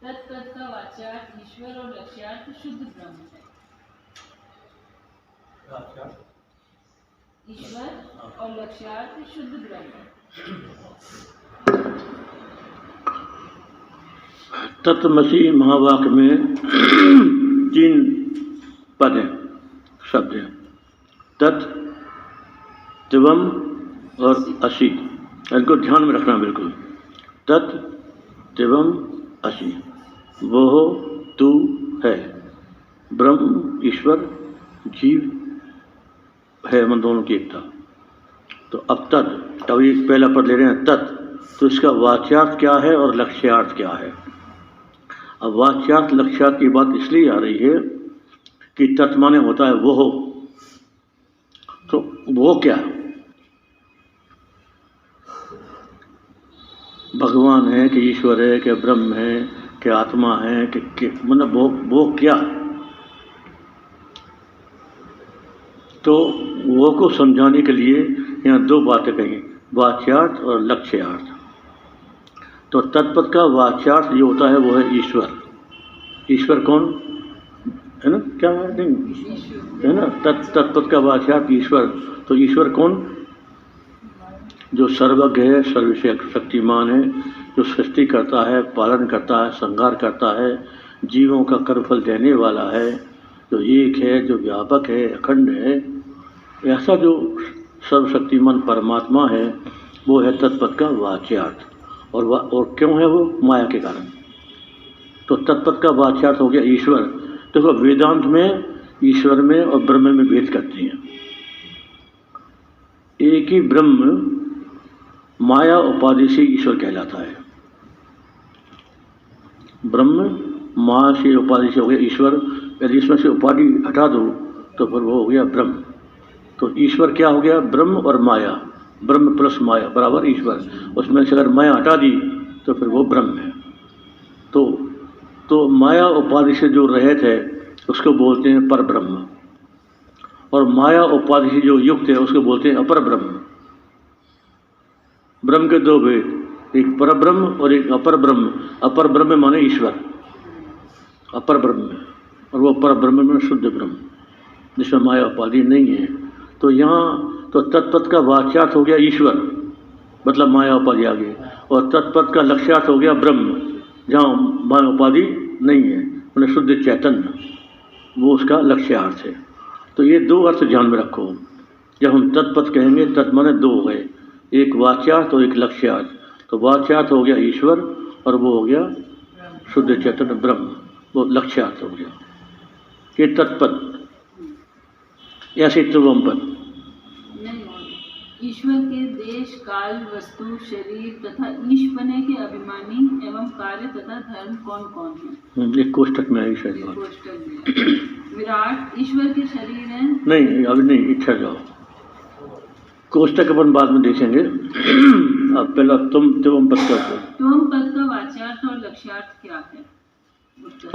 तत्पद का वाच्यार्थ ईश्वर और लक्ष्यार्थ शुद्ध ब्रह्म है। ईश्वर और लक्ष्यार्थ शुद्ध ब्रह्म। तत्वमसी महावाक्य में 3 पद हैं, शब्द हैं, तत्, त्वम और असि। इनको ध्यान में रखना बिल्कुल। तत्, त्वम, असि, वो तू है, ब्रह्म ईश्वर जीव है, मन दोनों की एकता। तो अब तत्, अभी पहला पद ले रहे हैं तत्, तो इसका वाच्यार्थ क्या है और लक्ष्यार्थ क्या है? अब वाच्यार्थ लक्ष्यार्थ की बात इसलिए आ रही है कि तत् माने होता है वो हो, तो वो क्या? भगवान है कि ईश्वर है कि ब्रह्म है कि आत्मा है कि मतलब वो क्या, तो वो को समझाने के लिए यहाँ दो बातें कही, वाच्यार्थ और लक्ष्यार्थ। तो तत्पद का वाच्यार्थ जो होता है वो है ईश्वर। ईश्वर कौन है ना, क्या है नहीं है ना, तत्पद का वाच्यार्थ ईश्वर। तो ईश्वर कौन, जो सर्वज्ञ है, सर्वशक्तिमान है, जो सृष्टि करता है, पालन करता है, संहार करता है, जीवों का कर्मफल देने वाला है, जो एक है, जो व्यापक है, अखंड है। ऐसा जो सर्वशक्तिमान परमात्मा है वो है तत्पद का वाच्यार्थ। और क्यों है वो, माया के कारण। तो तत्पद का वाच्यार्थ हो गया ईश्वर। देखो वेदांत में ईश्वर में और ब्रह्म में भेद करते हैं। एक ही ब्रह्म माया उपाधि से ईश्वर कहलाता है। ब्रह्म माया से उपाधि से हो गया ईश्वर। यदि इसमें से उपाधि हटा दो तो फिर वो हो गया ब्रह्म। तो ईश्वर क्या हो गया, ब्रह्म और माया, ब्रह्म प्लस माया बराबर ईश्वर। उसमें से अगर माया हटा दी तो फिर वो ब्रह्म है। तो माया उपाधि से जो रहित है उसको बोलते हैं पर ब्रह्म, और माया उपाधि से जो युक्त है उसको बोलते हैं अपर ब्रह्म। ब्रह्म के दो भेद, एक पर ब्रह्म और एक अपर ब्रह्म। अपर ब्रह्म माने ईश्वर, अपर ब्रह्म, और वो पर ब्रह्म में शुद्ध ब्रह्म जिसमें माया उपाधि नहीं है। तो यहाँ तो तत्पद का वाच्यार्थ हो गया ईश्वर, मतलब माया उपाधि आ गई, और तत्पद का लक्ष्यार्थ हो गया ब्रह्म, जहाँ माया उपाधि नहीं है, मतलब शुद्ध चैतन्य, वो उसका लक्ष्यार्थ है। तो ये दो अर्थ ध्यान में रखो। जब हम तत्पद कहेंगे, तत् माने दो हो गए, एक वाच्यार्थ और एक लक्ष्यार्थ। तो वाच्यार्थ हो गया ईश्वर और वो हो गया शुद्ध चैतन्य ब्रह्म, वो लक्ष्यार्थ हो गया। ये तत्पद। ऐसे त्रिवम पद, ईश्वर के देश काल वस्तु शरीर तथा ईशपने के अभिमानी एवं कार्य तथा धर्म कौन कौन है। एक कोष्टक में आई शायद बात। कोष्टक में विराट ईश्वर के शरीर है। नहीं अभी नहीं, इच्छा जाओ, कोष्टक अपन बाद में देखेंगे। अब पहला त्रिवम पद का, त्रिवम पद का वाच्यार्थ और लक्ष्यार्थ क्या है।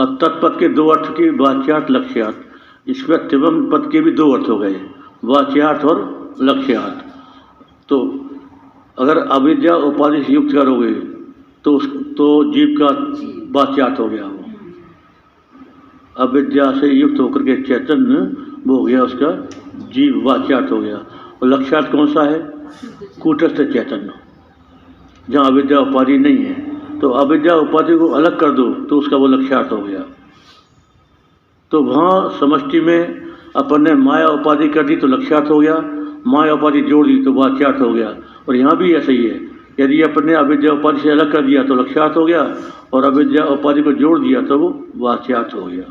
अब तत्पद के दो अर्थ की, वाच्यार्थ लक्ष्यार्थ। इसमें त्रिवम पद के भी दो अर्थ हो गए, वाच्यार्थ और लक्ष्यार्थ। तो अगर अविद्या उपाधि से युक्त करोगे तो जीव का वाच्यार्थ हो गया। वो अविद्या से युक्त होकर के चैतन्य वो हो गया, उसका जीव वाच्यार्थ हो गया। और लक्ष्यार्थ कौन सा है, कूटस्थ चैतन्य, जहाँ अविद्या उपाधि नहीं है। तो अविद्या उपाधि को अलग कर दो तो उसका वो लक्ष्यार्थ हो गया। तो वहाँ समष्टि में अपन ने माया उपाधि कर दी तो लक्ष्यार्थ हो गया, माया उपाधि जोड़ दी तो वाच्यार्थ हो गया। और यहाँ भी ऐसा ही है, यदि अपन ने अविद्या उपाधि से अलग कर दिया तो लक्ष्यार्थ हो गया, और अविद्या उपाधि को जोड़ दिया तो वो वाच्यार्थ हो गया।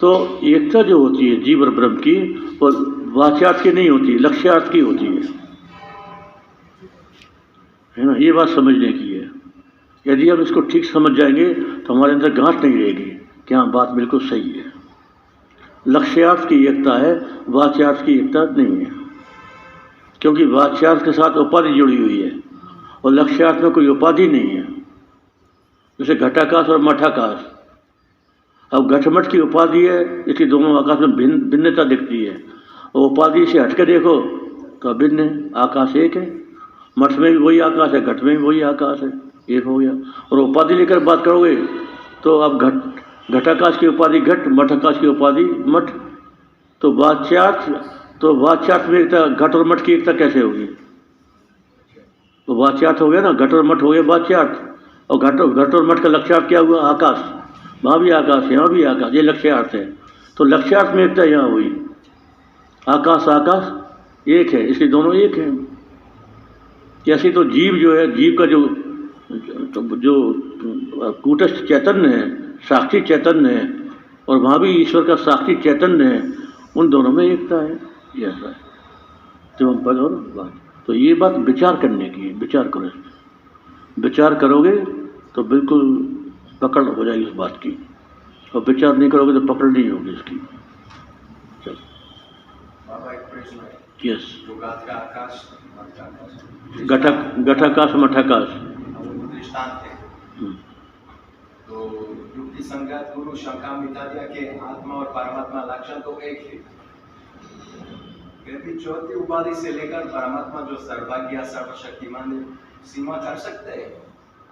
तो एकता जो होती है जीव और ब्रह्म की, वो वाच्यार्थ की नहीं होती, लक्ष्यार्थ की होती है ना। ये बात समझने की है। यदि हम इसको ठीक समझ जाएंगे तो हमारे अंदर गांठ नहीं रहेगी कि हाँ बात बिल्कुल सही है। लक्ष्यार्थ की एकता है, वाच्यार्थ की एकता नहीं है, क्योंकि वाच्यार्थ के साथ उपाधि जुड़ी हुई है और लक्ष्यार्थ में कोई उपाधि नहीं है। जैसे घटाकाश और मठाकाश। अब घटमठ की उपाधि है, इसकी दोनों आकाश में भिन्नता दिखती है, और उपाधि से हटकर देखो तो भिन्न है, आकाश एक है। मठ में भी वही आकाश है, घट में भी वही आकाश है, एक हो गया। और उपाधि लेकर बात करोगे तो अब घटाकाश की उपाधि घट, मठाकाश की उपाधि मठ। तो वाच्यार्थ में एकता, घट और मठ की एकता कैसे होगी। तो वाच्यार्थ हो गया ना, घट और मठ हो गया वाच्यार्थ, और घट और मठ का लक्ष्यार्थ क्या हुआ, आकाश। वहाँ भी आकाश, यहाँ भी आकाश, ये लक्ष्यार्थ है। तो लक्ष्यार्थ में एकता यहाँ हुई, आकाश आकाश एक है, इसलिए दोनों एक हैं। जैसे तो जीव जो है, जीव का जो कूटस्थ चैतन्य है, साक्षी चैतन्य है, और वहाँ भी ईश्वर का साक्षी चैतन्य है, उन दोनों में एकता है। ये ऐसा है त्रिवम पद और बात। तो ये बात विचार करने की है, विचार करो। विचार करोगे तो बिल्कुल पकड़ हो जाएगी इस बात की, और विचार नहीं करोगे तो पकड़ नहीं होगी इसकी। चलो बाबा एक प्रश्न है। यस, जो घटाकाश घटाकाश मठाकाश। दृष्टांत है। हम्म, तो युक्ति संगत गुरु शंका मिटा दिया कि आत्मा और परमात्मा लक्षण तो एक ही, फिर भी चौथी उपाधि से लेकर परमात्मा जो सर्वज्ञ सर्वशक्तिमान है, सीमा कर सकते हैं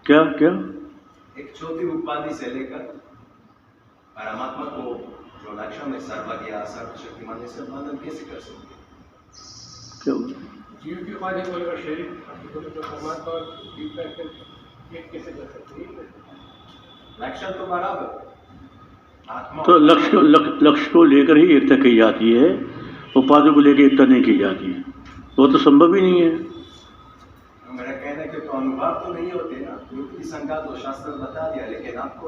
क्या क्या एक चौथी उपाधि से लेकर परमात्मा को जो लक्षण है सर्वज्ञ सर्वशक्तिमान है, से बंधन कैसे कर सकते हैं? क्या जीव की उपाधि को लेकर शरीर तो परमात्मा और जीव का एक कैसे कर सकते हैं? लक्षण तो बराबर, आत्मा तो लक्ष्य को लेकर ही एकता की जाती है, उपाधि को लेकर एकता नहीं की जाती है, वो तो संभव ही नहीं है। मेरा कहना है कि तो अनुभव तो नहीं होते ना, युक्ति संगत तो शास्त्र बता दिया, लेकिन आपको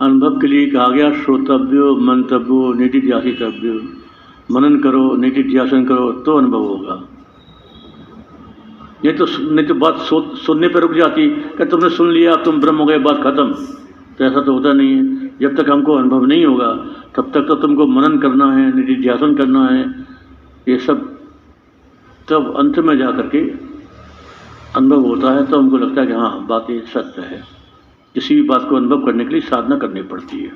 अनुभव के लिए कहा गया श्रोतव्यो मंतव्यो निधिध्यासितव्यो, मनन करो निधिध्यासन करो तो अनुभव होगा। ये तो नहीं तो बात सुनने पर रुक जाती कि तुमने सुन लिया अब तुम ब्रह्म हो गए, बात खत्म। तो ऐसा तो होता नहीं है। जब तक हमको अनुभव नहीं होगा तब तक तो तुमको मनन करना है, निधिध्यासन करना है, ये सब तब अंत में जा कर के अनुभव होता है। तो हमको लगता है कि हाँ बात ये सत्य है। किसी भी बात को अनुभव करने के लिए साधना करनी पड़ती है।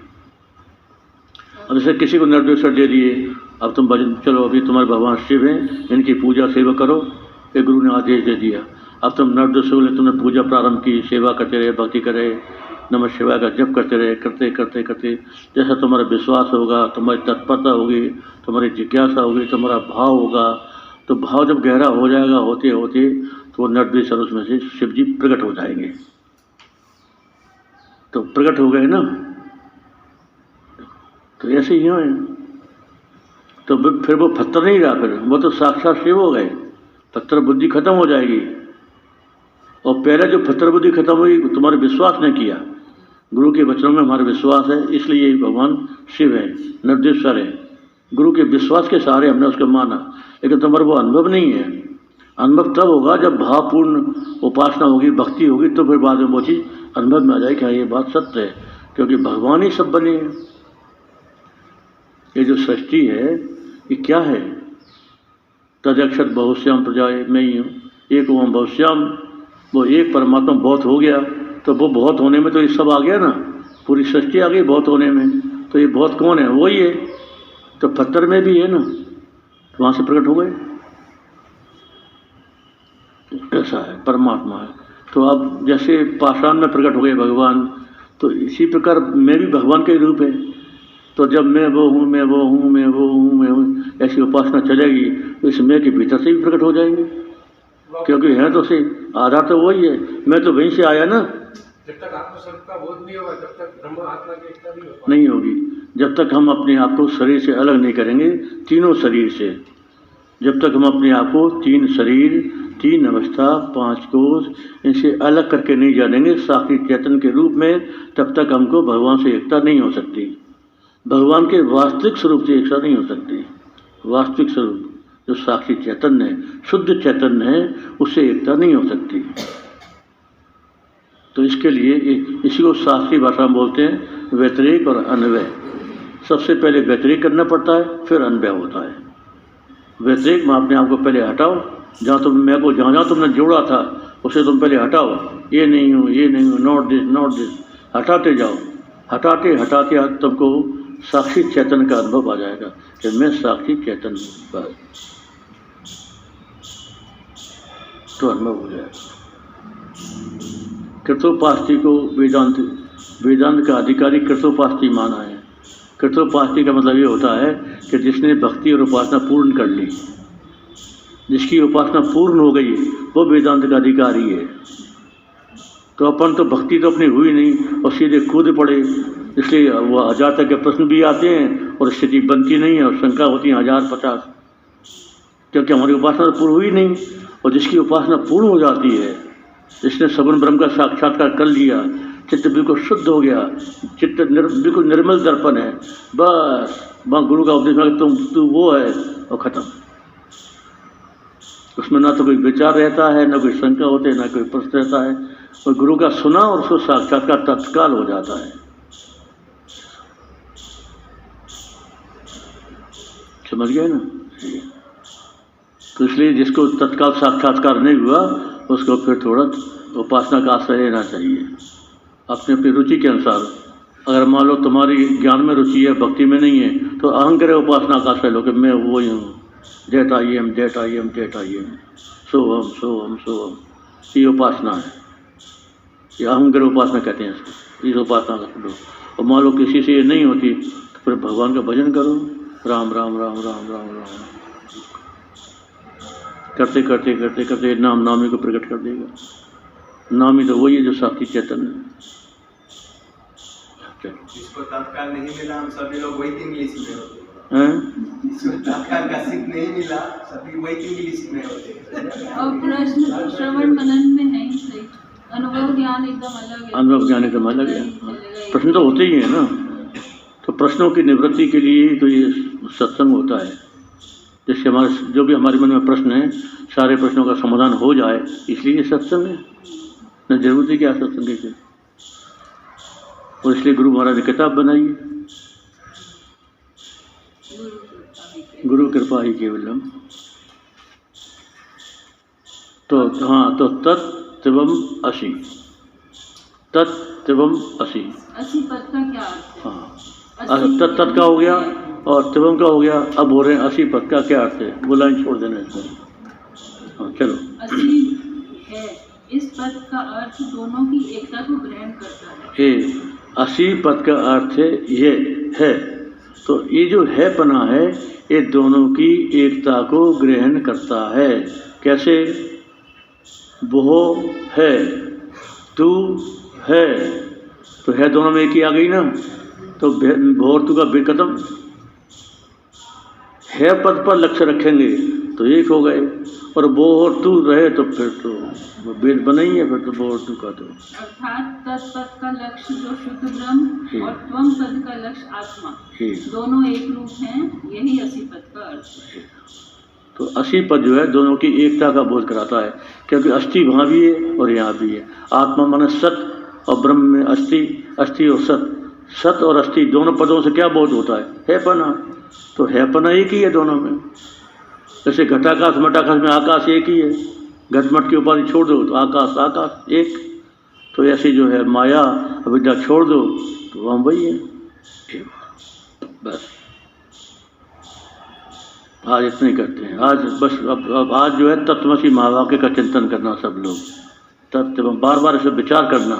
अब जैसे किसी को निर्देशन दे दिए, अब तुम भजन चलो, अभी तुम्हारे भगवान शिव हैं, इनकी पूजा सेवा करो, ये गुरु ने आदेश दे दिया। अब तुम निर्देश बोले, तुमने पूजा प्रारंभ की, सेवा करते रहे, भक्ति करे, नमः शिवाय का जप करते रहे, करते करते करते जैसा तुम्हारा विश्वास होगा, तुम्हारी तत्परता होगी, तुम्हारी जिज्ञासा होगी, तुम्हारा भाव होगा, तो भाव जब गहरा हो जाएगा होते होते तो निर्देश उसमें से शिव जी प्रकट हो जाएंगे। तो प्रकट हो गए ना, तो ऐसे ही है। तो फिर वो पत्थर नहीं रहा, फिर वो तो साक्षात शिव हो गए। पत्थर बुद्धि खत्म हो जाएगी। और पहले जो पत्थर बुद्धि खत्म हुई, तुम्हारे विश्वास ने किया, गुरु के वचनों में हमारा विश्वास है, इसलिए भगवान शिव है, निर्देश्वर है। गुरु के विश्वास के सहारे हमने उसको माना, लेकिन तुम्हारा वो अनुभव नहीं है। अनुभव तब होगा जब भावपूर्ण उपासना होगी, भक्ति होगी, तो फिर बाद में वो चीज़ अनुभव में आ जाए कि हाँ ये बात सत्य है, क्योंकि भगवान ही सब बने हैं। ये जो सृष्टि है ये क्या है? तदक्षर बहुश्याम प्रजाए, मैं ही हूँ, एक ओम बहुश्याम। वो एक परमात्मा बहुत हो गया, तो वो बहुत होने में तो ये सब आ गया ना, पूरी सृष्टि आ गई बहुत होने में। तो ये बहुत कौन है? वही है। तो पत्थर में भी है ना, तो वहाँ से प्रकट हो गए। ऐसा है, परमात्मा है। तो अब जैसे पाषाण में प्रकट हो गए भगवान, तो इसी प्रकार मैं भी भगवान का ही रूप है। तो जब मैं वो हूँ, मैं वो हूँ, मैं वो हूँ, मैं हूँ, ऐसी उपासना चलेगी तो इस मैं के भीतर से भी प्रकट हो जाएंगे, क्योंकि है तो सही, आधार तो वही है, मैं तो वहीं से आया ना। जब तक आत्मस्वरूप का बोध नहीं होगा तब तक ब्रह्म आत्मा की एकता नहीं होगी। जब तक हम अपने आप को शरीर से अलग नहीं करेंगे, तीनों शरीर से, जब तक हम अपने आप को तीन शरीर, तीन अवस्था, पांच कोष, इनसे अलग करके नहीं जानेंगे साक्षी चैतन्य के रूप में, तब तक हमको भगवान से एकता नहीं हो सकती। भगवान के वास्तविक स्वरूप से एकता नहीं हो सकती। वास्तविक स्वरूप जो साक्षी चैतन्य है, शुद्ध चैतन्य है, उससे एकता नहीं हो सकती। तो इसके लिए इसी को शास्त्रीय भाषा में बोलते हैं व्यतिरेक और अन्वय। सबसे पहले व्यतिरेक करना पड़ता है, फिर अन्वय होता है। व्यतिरेक में अपने आप को पहले हटाओ, जहाँ तुम मैं को जहाँ तुमने जोड़ा था उसे तुम पहले हटाओ। ये नहीं हूँ, ये नहीं हूँ, नॉट दिस, नॉट दिस, हटाते जाओ। हटाते हटाते तुमको साक्षी चैतन्य का अनुभव आ जाएगा कि मैं साक्षी चैतन्य हूँ, बस तो अनुभव हो जाएगा। कृतोपास्ति को वेदांत का अधिकारी कृतोपास्ति माना है। कृतोपास्ति का मतलब ये होता है कि जिसने भक्ति और उपासना पूर्ण कर ली, जिसकी उपासना पूर्ण हो गई, वो वेदांत का अधिकारी है। तो अपन तो भक्ति तो अपनी हुई नहीं और सीधे कूद पड़े, इसलिए वो 1000 तक के प्रश्न भी आते हैं और स्थिति बनती नहीं है और शंका होती है 1050, क्योंकि हमारी उपासना तो पूर्ण हुई नहीं। और जिसकी उपासना पूर्ण हो जाती है, जिसने सगुण ब्रह्म का साक्षात्कार कर लिया, चित्त बिल्कुल शुद्ध हो गया, चित्त बिल्कुल निर्मल दर्पण है, बस वहाँ गुरु का उपदेश में तू वो है और ख़त्म। उसमें ना तो कोई विचार रहता है, ना कोई शंका होती है, ना कोई प्रश्न रहता है। और गुरु का सुना और उसको साक्षात्कार तत्काल हो जाता है। समझ गए ना? तो इसलिए जिसको तत्काल साक्षात्कार नहीं हुआ उसको फिर थोड़ा उपासना का आश्रय लेना चाहिए अपनी अपनी रुचि के अनुसार। अगर मान लो तुम्हारी ज्ञान में रुचि है, भक्ति में नहीं है, तो अहंकार उपासना का आश्रय लो कि मैं वही हूँ, डेट आई एम, सोहम, ये उपासना है, ये अहंकार उपासना कहते हैं इसको। इस उपासना का लो। और मान लो किसी से ये नहीं होती तो फिर भगवान का भजन करो, राम राम राम राम राम राम करते करते करते करते नाम नामी को प्रकट कर देगा। नामी तो वही है जो साक्षी चैतन्य है। जिसको तत्काल नहीं मिला, हम सभी लोग वेटिंग लिस्ट में होते हैं। जिसको तत्काल का सिद्ध नहीं मिला, सभी वेटिंग लिस्ट में होते हैं। और प्रश्न श्रवण मनन में है ही सही, अनुभव ज्ञान एकदम अलग है। अनुभव ज्ञान एकदम अलग है। प्रश्न तो होते ही है ना, तो प्रश्नों की निवृत्ति के लिए तो ये सत्संग होता है, जिससे हमारे जो भी हमारे मन में प्रश्न है सारे प्रश्नों का समाधान हो जाए, इसलिए ये सत्संग है। न जरूरत है क्या सत्संग की, और इसलिए गुरु महाराज ने किताब बनाई, गुरु कृपा ही केवलम। तो हाँ, तो तत्त्वम असि, तत्त्वम असि। असि पद का क्या अर्थ है? हाँ, तत् का हो गया और त्वम का हो गया। अब बोल रहे हैं असि पद का क्या अर्थ है, वो लाइन छोड़ देना इसमें। हाँ चलो। असि है, इस पद का अर्थ दोनों की एकता को ग्रहण करता है। असि पद का अर्थ है ये है, तो ये जो है पना है ये दोनों की एकता को ग्रहण करता है। कैसे? वो है, तू है, तो है दोनों में एक ही आ गई ना, तो भो और तू का बेकदम है पद पर लक्ष्य रखेंगे तो एक हो गए, और वो और तू रहे तो फिर तो वो भेद बना ही है, फिर तो वो और तू का तो। अर्थात तत्पद का लक्ष्य जो शुद्ध ब्रह्म और त्वम पद का लक्ष्य आत्मा, दोनों एक रूप हैं, यही असि पद का अर्थ है। तो असि पद जो है दोनों की एकता का बोध कराता है, क्योंकि अस्थि वहाँ भी है और यहाँ भी है। आत्मा मन सत और ब्रह्म में अस्थि, अस्थि और सत, सत और अस्थि दोनों पदों से क्या बोध होता है पना, तो है पना एक ही है दोनों में। जैसे घटाकाश मटाकाश में आकाश एक ही है, घटमट की उपाधि छोड़ दो तो आकाश आकाश एक, तो ऐसे जो है माया अविद्या छोड़ दो तो हम वही है। बस आज इतना ही करते हैं। आज बस अब आज जो है तत्वमसी महावाक्य का चिंतन करना सब लोग, तत्व बार बार इसे विचार करना।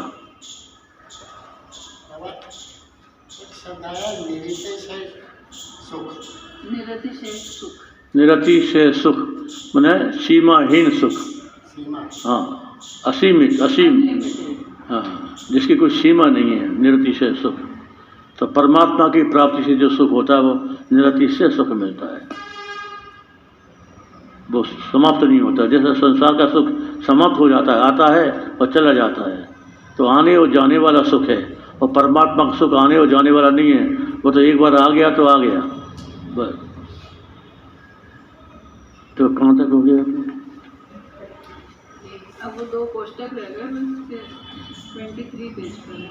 निरतिशय सुख, निरतिशय सुख माने सीमाहीन सुख। हाँ, असीमित, असीम, हाँ, जिसकी कोई सीमा नहीं है, निरतिशय सुख। तो परमात्मा की प्राप्ति से जो सुख होता है वो निरतिशय सुख मिलता है, वो समाप्त नहीं होता। जैसे संसार का सुख समाप्त हो जाता है, आता है और चला जाता है, तो आने और जाने वाला सुख है, और परमात्मा का सुख आने और जाने वाला नहीं है, वो तो एक बार आ गया तो आ गया बस। तो कहाँ तक हो गया? अब वो 2 कोष्टक रह गए, बस 23 पेज पर है।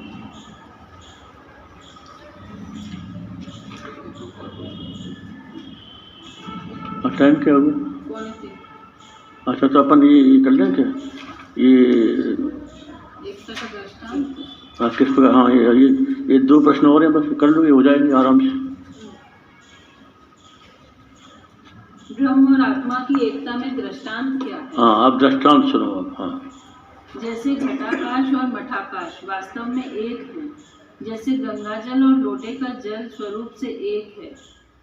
और टाइम क्या हो गया? कौन सी? अच्छा, तो अपन ये कर लें क्या, ये एकता का दृष्टांत। आज किस प्रकार? हाँ, ये 2 प्रश्न हो रहे हैं, बस कर लो, ये हो जाएंगे आराम से। ब्रह्म और आत्मा की एकता में दृष्टांत क्या है? हाँ, अब दृष्टांत सुनो अब। हाँ, जैसे घटाकाश और मठाकाश वास्तव में एक है, जैसे गंगाजल और लोटे का जल स्वरूप से एक है,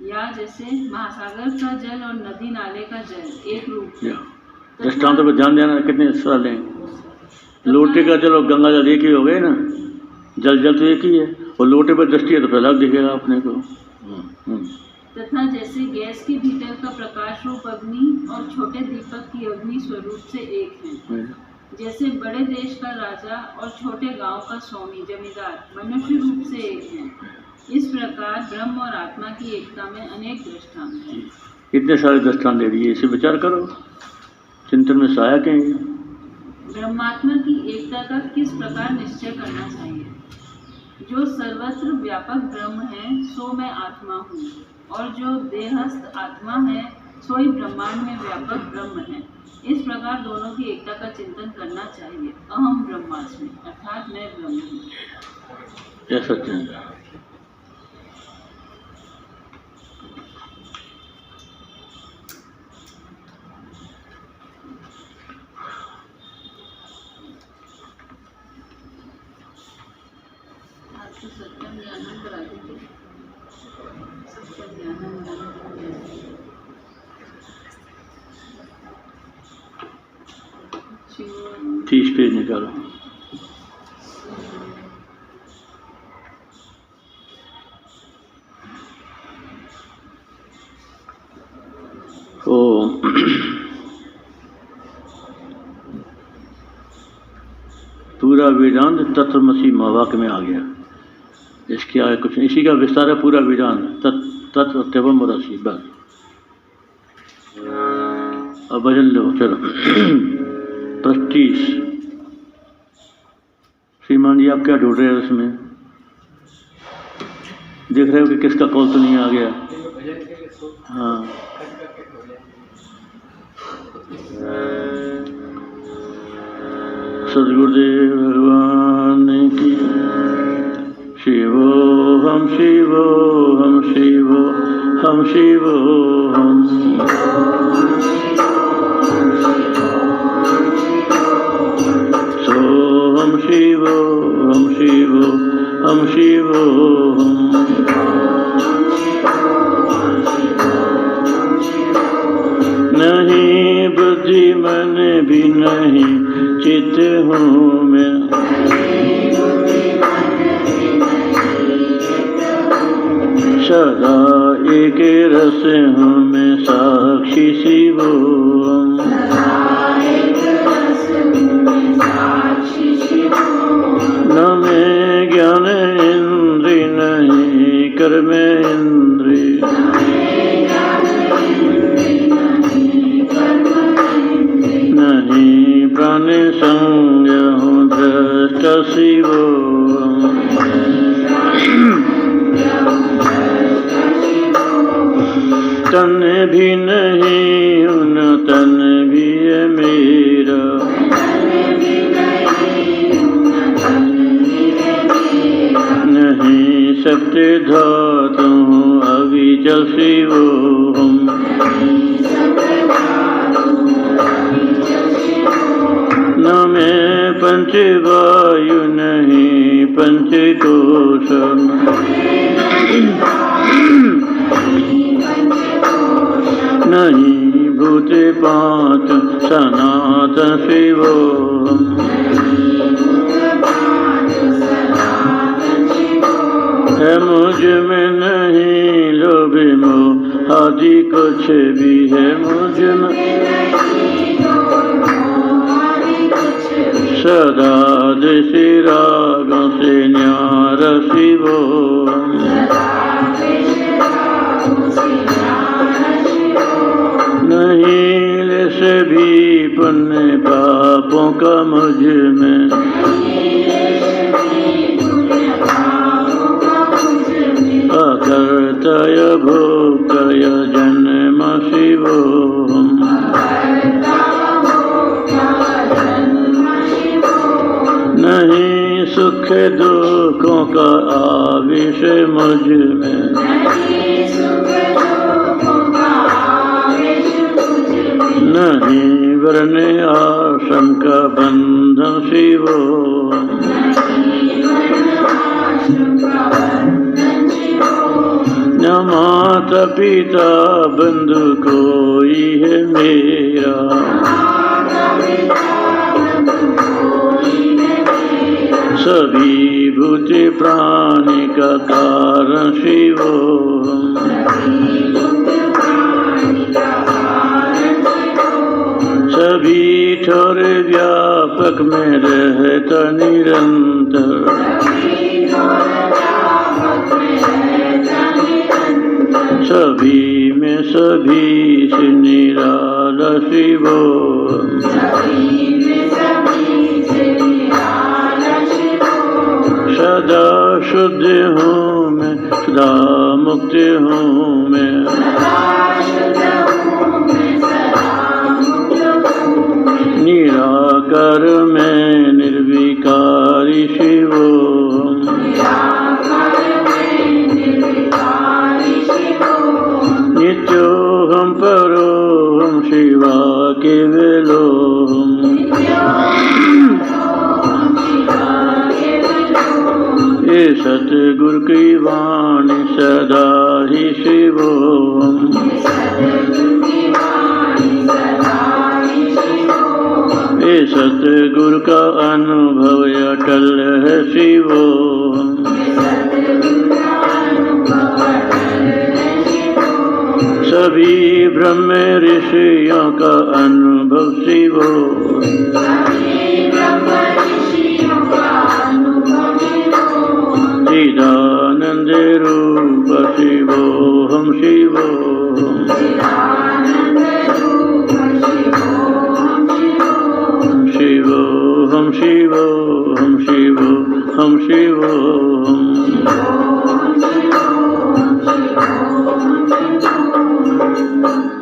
या जैसे महासागर का जल और नदी नाले का जल एक रूप है। दृष्टांतों पर ध्यान देना, कितने सरल हैं। लोटे का जल और गंगा जल एक ही हो गए ना, जल जल तो एक ही है, और लोटे पर दृष्टि है तो फिर अलग दिखेगा अपने को। तथा जैसे गैस के भीतर का प्रकाश रूप अग्नि और छोटे दीपक की अग्नि स्वरूप से एक है, जैसे बड़े देश का राजा और छोटे गांव का स्वामी जमींदार मनुष्य रूप से एक है, इस प्रकार ब्रह्म और आत्मा की एकता में अनेक दृष्टांत हैं। इतने सारे दृष्टांत दे दिए, इसे विचार करो, चिंतन में सहायक है। ब्रह्मात्मा की एकता का किस प्रकार निश्चय करना चाहिए? जो सर्वत्र व्यापक ब्रह्म है सो मैं आत्मा हूँ, और जो देहस्थ आत्मा है सो ही ब्रह्मांड में व्यापक ब्रह्म है। इस प्रकार दोनों की एकता का चिंतन करना चाहिए। अहम ब्रह्मास्मि अर्थात मैं ब्रह्म हूँ। यह सत्य है। आपको सत्यम ज्ञानम करा दीजिए। सत्यम ज्ञानम ज्ञानम 30 पेज निकालो। ओम पूरा वेदांत तत्वमसी वाक्य में आ गया। इसके आगे कुछ नहीं, इसी का विस्तार है पूरा वेदांत। तत्व त्वम रसी बस। अब भजन लो चलो। 25 श्रीमान जी आप क्या ढूंढ रहे हैं उसमें? देख रहे हो कि किसका कॉल तो नहीं आ गया? हाँ सदगुरुदेव भगवान की। शिवो हम शिवो हम शिवो हम शिवो हम सोहम शिवो हम शिवो हम शिवो नहीं बुद्धि मन भी नहीं चित हूँ मैं। सदा एक रस हूँ मैं साक्षी शिवोम। न मैं ज्ञान इंद्री नहीं कर्म इंद्री। नहीं प्राण संग हूँ दृष्ट शिवोम। तन भी नहीं हूँ न तन भी है मेरा। नहीं सत्य धातु हूँ अविचल शिवोम। न मैं पंच वायु नहीं पंच कोश। नहीं भूत पांच सनातन शिवोम। है मुझ में नहीं लोभ मोह आदि कुछ भी है मुझ में। सदा देशी रागों से न्यार शिवोम। नहीं से भी पुण्य पापों का मुझ में। अकर्तय भोक्तय जन्म शिवोम। नहीं सुख दुखों का आवेश मुझ में। नहीं वर्ण आश्रम का बंधन शिवोम। न माता पिता बंधु कोई है मेरा। सभी भूत प्राणी का कारण शिवोम। सभी ठोर व्यापक में रहता निरंतर। सभी में सभी से निराला शिवोम। सदा शुद्ध हूँ मैं सदा मुक्त हूँ मैं। निराकार मैं निर्विकारी शिवोहम। नित्योहम परोहम शिवा केवलोहम। ये सतगुरु की वाणी सदा ही शिवोहम। ये सतगुरु का अनुभव अटल है शिवोहम। सभी ब्रह्म ऋषियों का अनुभव शिवोहम। चिदानंद रूप शिवोहम शिवोहम। शिवोहम शिवोहम शिवोहम शिवोहम।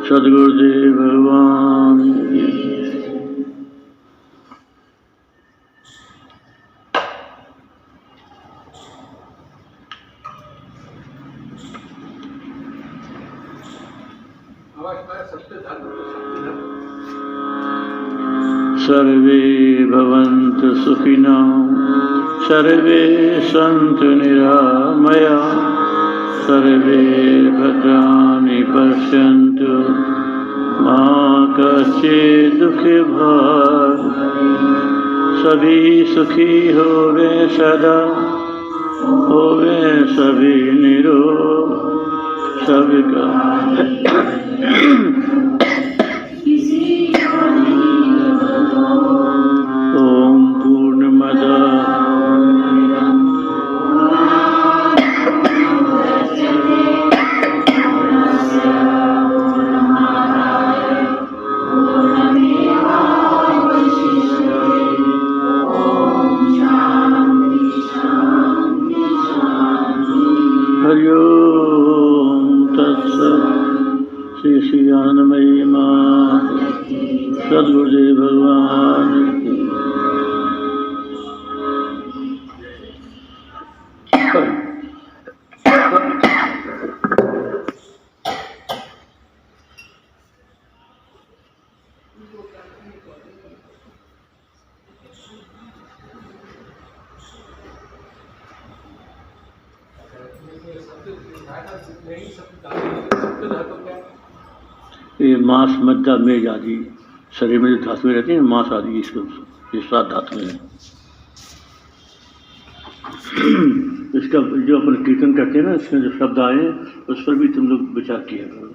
सद्गुरुदेव भगवान की सर्वे भवन्तु सुखिनः सर्वे सन्तु निरामया सर्वे भद्राणि पश्यन्तु मा कश्चित् दुःखभाग् सभी सुखी होवे सदा होवे सभी निरोग सबका ओम पूर्णमदा हरि ओम तत्सत्। श्री श्री आनंदमयी मां सद्गुरुदेव भगवान की। ये मांस मज्जा मेज आदि शरीर में जो धातुएं रहती हैं मांस आदि इसको ये 7 धातुएं हैं। इसका जो अपन कीर्तन करते हैं ना इसमें जो शब्द आए उस पर भी तुम लोग विचार किया करो।